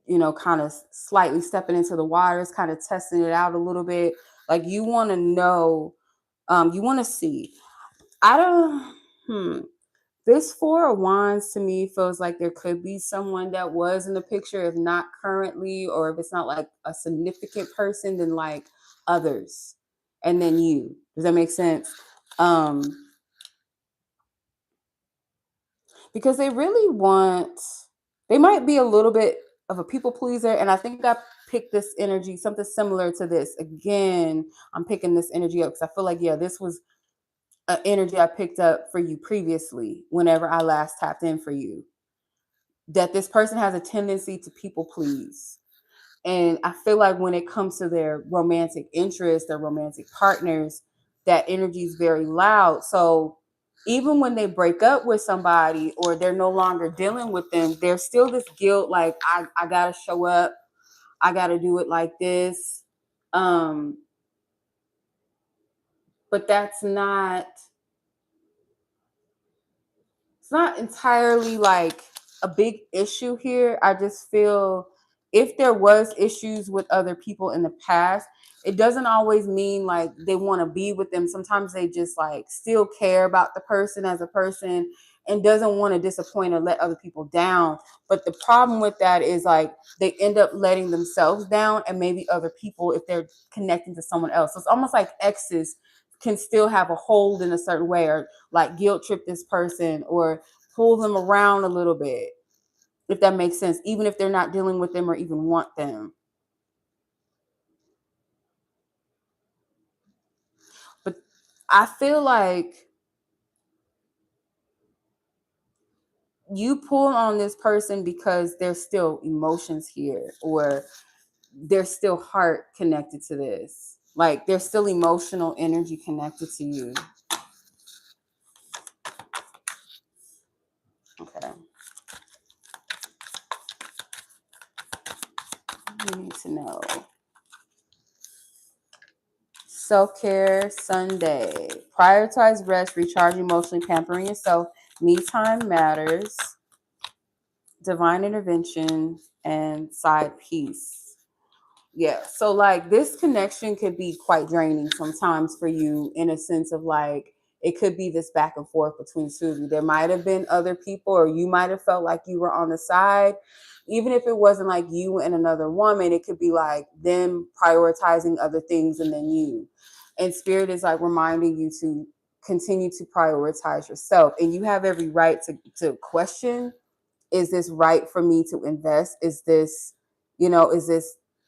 [SPEAKER 1] kind of slightly stepping into the waters, kind of testing it out a little bit? Like you want to know, you want to see. I don't, this Four of Wands to me feels like there could be someone that was in the picture, if not currently, or if it's not like a significant person, then like others, and then you. Does that make sense? Because they might be a little bit of a people pleaser, and I think I picked this energy, something similar to this. Again, I'm picking this energy up because I feel like, yeah, this was an energy I picked up for you previously whenever I last tapped in for you. That this person has a tendency to people please. And I feel like when it comes to their romantic interests, their romantic partners, that energy is very loud. So even when they break up with somebody or they're no longer dealing with them, there's still this guilt, like, I gotta show up, I gotta do it like this. But it's not entirely like a big issue here. I just feel if there was issues with other people in the past, it doesn't always mean like they want to be with them. Sometimes they just like still care about the person as a person and doesn't want to disappoint or let other people down. But the problem with that is like they end up letting themselves down and maybe other people if they're connecting to someone else. So it's almost like exes can still have a hold in a certain way, or like guilt trip this person or pull them around a little bit, if that makes sense, even if they're not dealing with them or even want them. But I feel like you pull on this person because there's still emotions here, or there's still heart connected to this. Like there's still emotional energy connected to you. Okay. You need to know. Self-care Sunday. Prioritize rest, recharge emotionally, pampering yourself. Me time matters. Divine intervention and side piece. Yeah. So like this connection could be quite draining sometimes for you, in a sense of like it could be this back and forth between two of you. There might have been other people, or you might have felt like you were on the side. Even if it wasn't like you and another woman, it could be like them prioritizing other things and then you. And spirit is like reminding you to continue to prioritize yourself. And you have every right to question, is this right for me to invest? Is this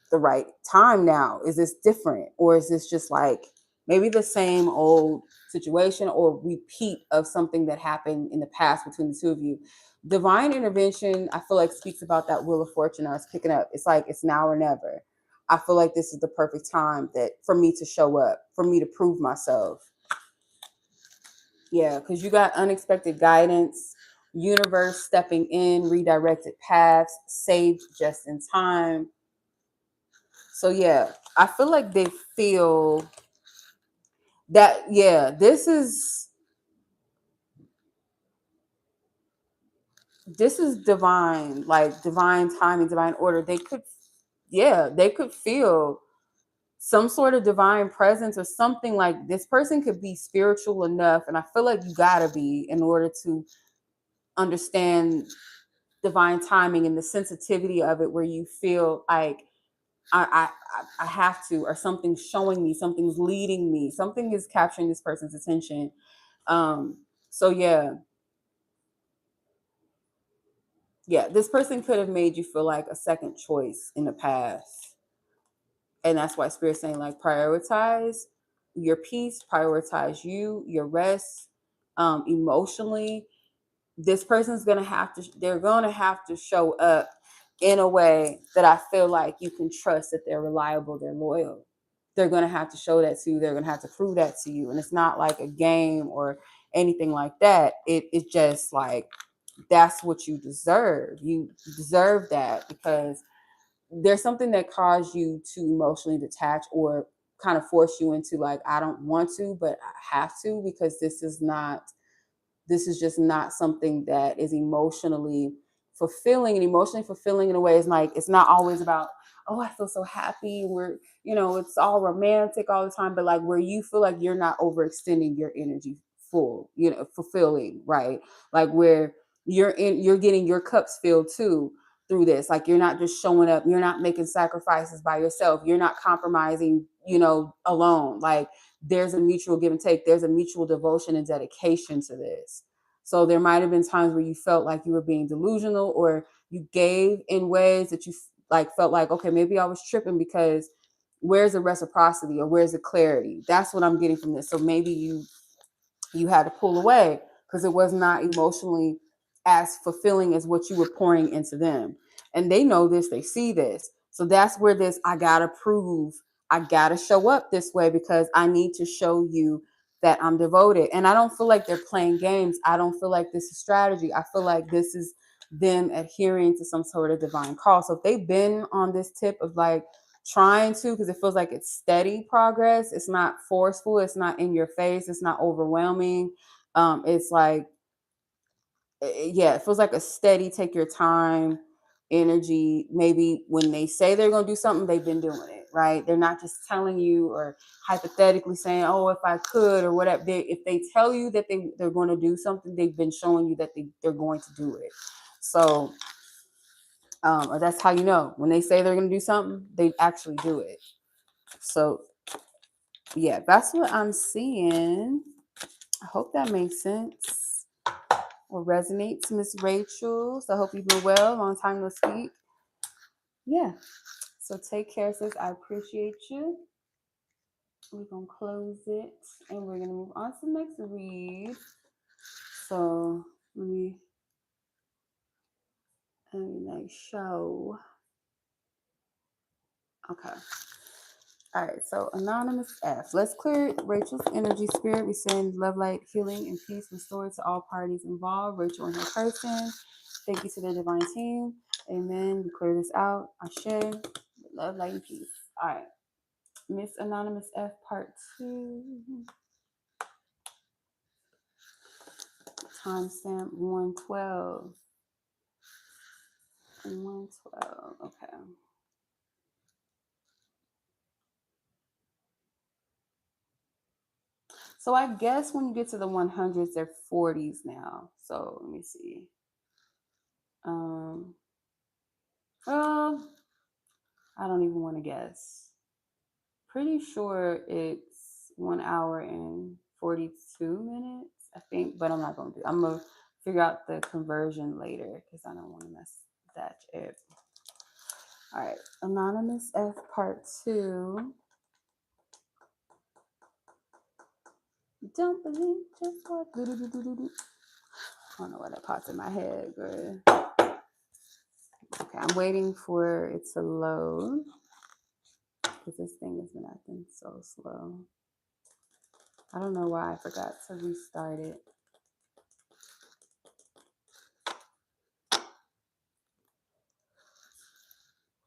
[SPEAKER 1] the right time now? Is this different? Or is this just like maybe the same old situation or repeat of something that happened in the past between the two of you? Divine intervention, I feel like, speaks about that Wheel of Fortune I was picking up. It's like it's now or never. I feel like this is the perfect time that for me to show up, for me to prove myself. Yeah, because you got unexpected guidance, universe stepping in, redirected paths, saved just in time. So yeah, I feel like they feel that, yeah, this is divine, like divine timing, divine order. They could feel some sort of divine presence or something. Like this person could be spiritual enough, and I feel like you gotta be in order to understand divine timing and the sensitivity of it, where you feel like I have to, or something's showing me, something's leading me, something is capturing this person's attention. So yeah, this person could have made you feel like a second choice in the past. And that's why Spirit's saying like prioritize your peace, prioritize your rest, emotionally. This person's they're gonna have to show up in a way that I feel like you can trust, that they're reliable, they're loyal. They're gonna have to show that to you. They're gonna have to prove that to you. And it's not like a game, or anything like that. It's just like, that's what you deserve. You deserve that, because there's something that caused you to emotionally detach, or kind of force you into like, I don't want to, but I have to, because this is just not something that is emotionally fulfilling. And emotionally fulfilling in a way is like, it's not always about, oh, I feel so happy, we're, it's all romantic all the time, but like where you feel like you're not overextending your energy full, fulfilling, right? Like where you're getting your cups filled too through this. Like you're not just showing up, you're not making sacrifices by yourself, you're not compromising, alone. Like there's a mutual give and take, there's a mutual devotion and dedication to this. So there might have been times where you felt like you were being delusional, or you gave in ways that you like felt like, okay, maybe I was tripping, because where's the reciprocity, or where's the clarity? That's what I'm getting from this. So maybe you had to pull away because it was not emotionally as fulfilling as what you were pouring into them. And they know this, they see this. So that's where this, I gotta prove, I gotta show up this way, because I need to show you that I'm devoted. And I don't feel like they're playing games. I don't feel like this is strategy. I feel like this is them adhering to some sort of divine call. So if they've been on this tip of like trying to, because it feels like it's steady progress, it's not forceful, it's not in your face, it's not overwhelming, it's like, yeah, it feels like a steady, take your time energy. Maybe when they say they're going to do something, they've been doing it, right? They're not just telling you or hypothetically saying, oh, if I could or whatever. If they tell you that they're going to do something, they've been showing you that they're going to do it. So or that's how you know. When they say they're going to do something, they actually do it. So yeah, that's what I'm seeing. I hope that makes sense or resonates, Miss Rachel. So I hope you've been well. Long time no speak. Yeah. So take care, sis. I appreciate you. We're going to close it and we're going to move on to the next read. So let me show. Okay. All right, so Anonymous F. Let's clear Rachel's energy spirit. We send love, light, healing, and peace restored to all parties involved, Rachel and her person. Thank you to the divine team. Amen. We clear this out. Ashe. Love, light, and peace. All right. Miss Anonymous F, part 2. Timestamp 112. 112. Okay. So I guess when you get to the 100s, they're 40s now. So let me see. Well, I don't even want to guess. Pretty sure it's 1 hour and 42 minutes, I think, but I'm not going to do it. I'm going to figure out the conversion later because I don't want to mess that up. All right. Anonymous F part 2. Don't believe just what. I don't know why that pops in my head, but okay, I'm waiting for it to load because this thing has been acting so slow. I don't know why I forgot to restart it.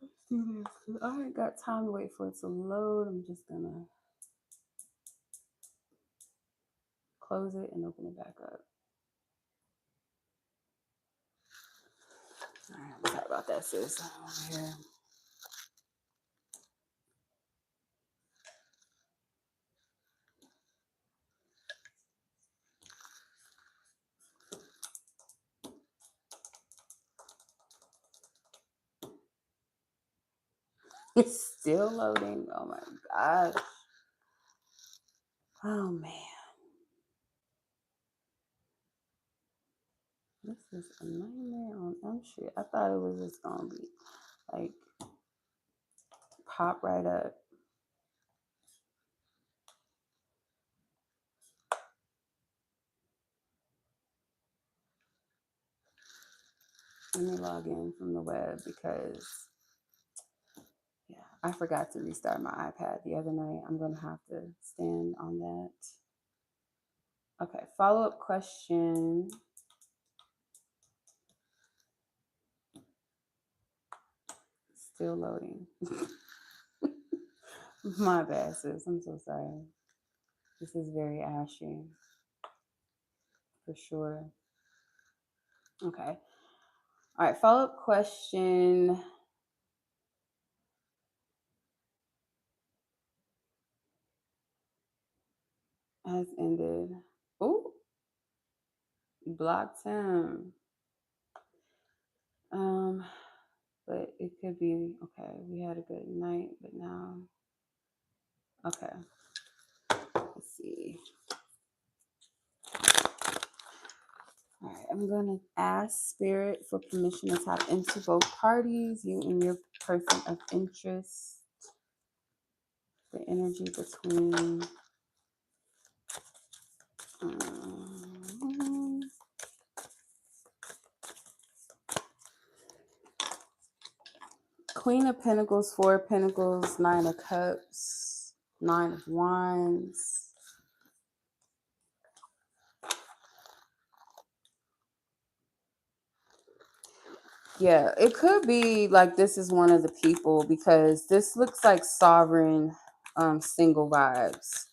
[SPEAKER 1] Let's do this. I ain't got time to wait for it to load. I'm just gonna close it and open it back up. All right, I'm sorry about that, sis. Over here. It's still loading. Oh my gosh. Oh man. This is a nightmare on M Street. I thought it was just gonna be like pop right up. Let me log in from the web because I forgot to restart my iPad the other night. I'm gonna have to stand on that. Okay, follow-up question. Still loading. My bad, sis. I'm so sorry. This is very ashy. For sure. Okay. All right, follow-up question. Has ended. Oh, blocked him. But it could be okay. We had a good night, but now, okay. Let's see. All right, I'm gonna ask Spirit for permission to tap into both parties, you and your person of interest. The energy between. Queen of Pentacles, Four of Pentacles, Nine of Cups, Nine of Wands. Yeah, it could be like this is one of the people because this looks like sovereign single vibes.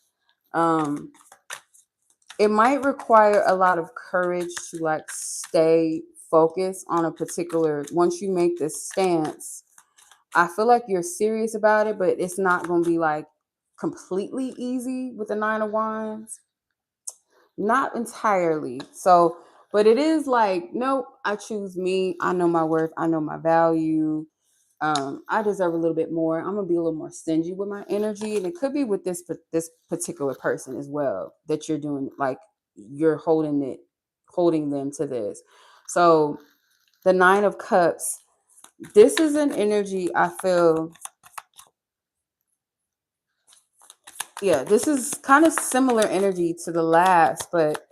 [SPEAKER 1] It might require a lot of courage to like stay focused on a particular, once you make this stance, I feel like you're serious about it, but it's not going to be like completely easy with the Nine of Wands. Not entirely. So, but it is like, nope, I choose me. I know my worth. I know my value. I deserve a little bit more. I'm gonna be a little more stingy with my energy, and it could be with this particular person as well that you're doing. Like you're holding them to this. So, the Nine of Cups. This is an energy I feel. Yeah, this is kind of similar energy to the last, but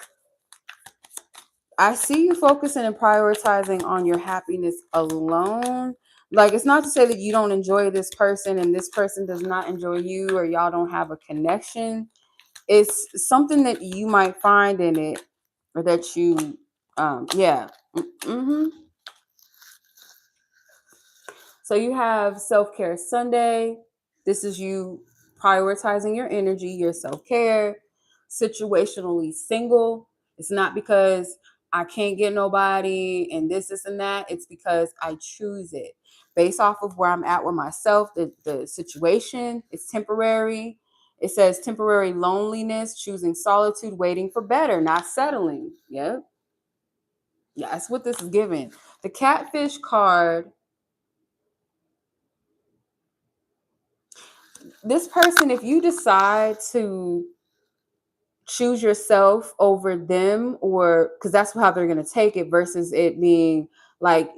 [SPEAKER 1] I see you focusing and prioritizing on your happiness alone. Like, it's not to say that you don't enjoy this person and this person does not enjoy you or y'all don't have a connection. It's something that you might find in it or that you, yeah. Mm-hmm. So you have Self-Care Sunday. This is you prioritizing your energy, your self-care, situationally single. It's not because I can't get nobody and this, and that. It's because I choose it. Based off of where I'm at with myself, the situation is temporary. It says temporary loneliness, choosing solitude, waiting for better, not settling. Yep. Yeah, that's what this is giving. The Catfish card, this person, if you decide to choose yourself over them, or because that's how they're going to take it versus it being like,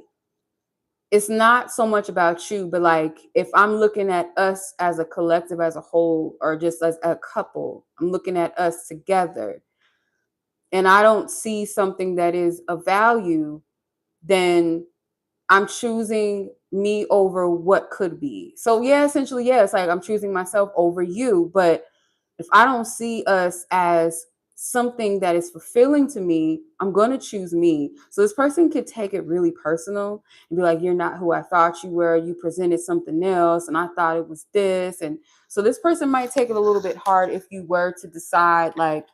[SPEAKER 1] it's not so much about you, but like if I'm looking at us as a collective, as a whole, or just as a couple, I'm looking at us together and I don't see something that is of value, then I'm choosing me over what could be. So yeah, essentially, yeah, it's like I'm choosing myself over you. But if I don't see us as something that is fulfilling to me, I'm going to choose me. So this person could take it really personal and be like, you're not who I thought you were. You presented something else and I thought it was this. And so this person might take it a little bit hard if you were to decide like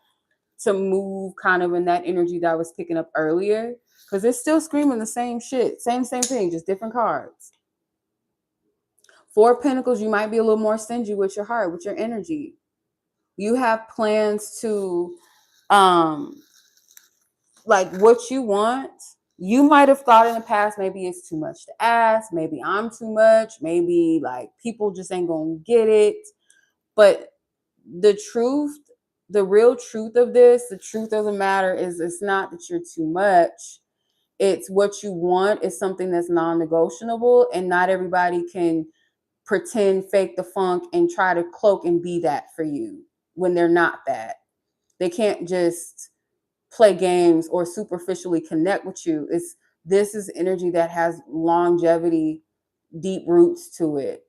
[SPEAKER 1] to move kind of in that energy that I was picking up earlier, because it's still screaming the same shit, same thing, just different cards. Four of Pentacles, you might be a little more stingy with your heart, with your energy. You have plans to like what you want. You might have thought in the past, maybe it's too much to ask, maybe I'm too much, maybe like people just ain't gonna get it. But the truth, the real truth of this, the truth of the matter is it's not that you're too much. It's what you want is something that's non-negotiable, and not everybody can pretend, fake the funk, and try to cloak and be that for you when they're not that. They can't just play games or superficially connect with you. This is energy that has longevity, deep roots to it.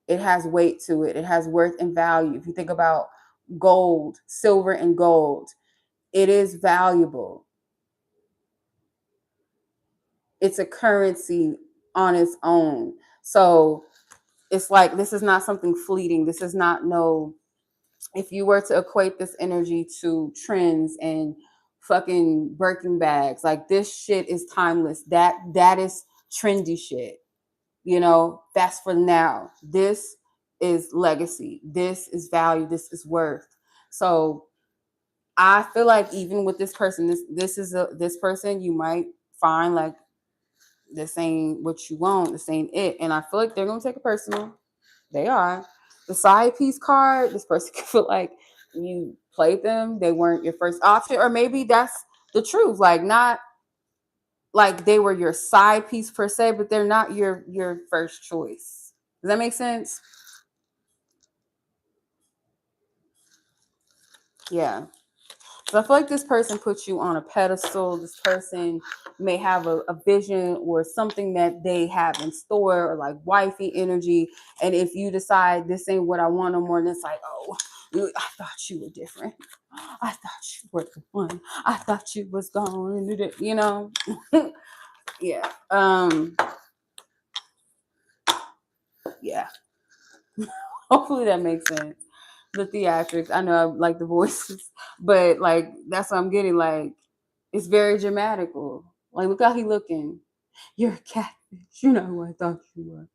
[SPEAKER 1] It has weight to it. It has worth and value. If you think about gold, silver and gold, It is valuable. It's a currency on its own. So it's like, this is not something fleeting. This is not no, if you were to equate this energy to trends and fucking Birkin bags, like this shit is timeless. That is trendy shit. You know, that's for now. This is legacy. This is value. This is worth. So I feel like even with this person, this person, you might find like this ain't what you want, this ain't it. And I feel like they're gonna take it personal. They are. The side piece card, this person could feel like you played them, they weren't your first option, or maybe that's the truth. Like, not like they were your side piece per se, but they're not your first choice. Does that make sense? Yeah. So I feel like this person puts you on a pedestal. This person may have a vision or something that they have in store, or like wifey energy. And if you decide this ain't what I want no more, and it's like, oh, I thought you were different. I thought you were the one. I thought you was gone. You know? Yeah. Yeah. Hopefully that makes sense. The theatrics. I know I like the voices, but like that's what I'm getting. Like, it's very dramatical. Like, look how he looking. You're a catfish. You know who I thought you were.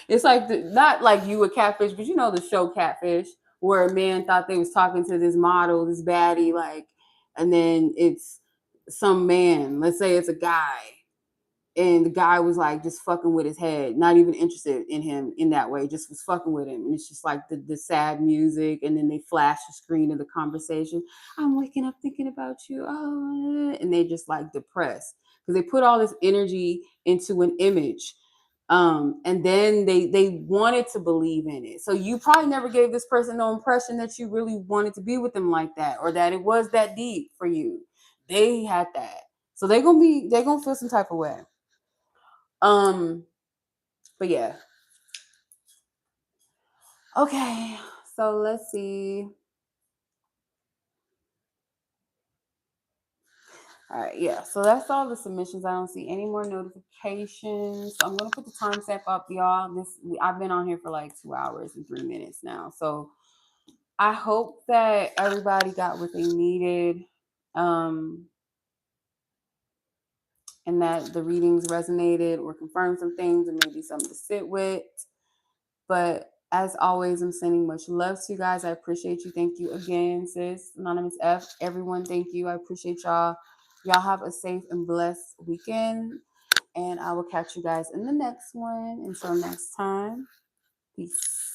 [SPEAKER 1] It's like not like you a catfish, but you know the show Catfish, where a man thought they was talking to this model, this baddie, like, and then it's some man. Let's say it's a guy, and the guy was like just fucking with his head, not even interested in him in that way, just was fucking with him. And it's just like the sad music, and then they flash the screen of the conversation. I'm waking up thinking about you. Oh, and they just like depressed because they put all this energy into an image. And then they wanted to believe in it. So you probably never gave this person no impression that you really wanted to be with them like that, or that it was that deep for you. They had that. So they're gonna feel some type of way. But yeah. Okay, so let's see. All right, yeah. So that's all the submissions. I don't see any more notifications. So I'm gonna put the timestamp up, y'all. I've been on here for like 2 hours and 3 minutes now. So I hope that everybody got what they needed, and that the readings resonated or confirmed some things, and maybe something to sit with. But as always, I'm sending much love to you guys. I appreciate you. Thank you again, sis. Anonymous F. Everyone, thank you. I appreciate y'all. Y'all have a safe and blessed weekend. And I will catch you guys in the next one. Until next time, peace.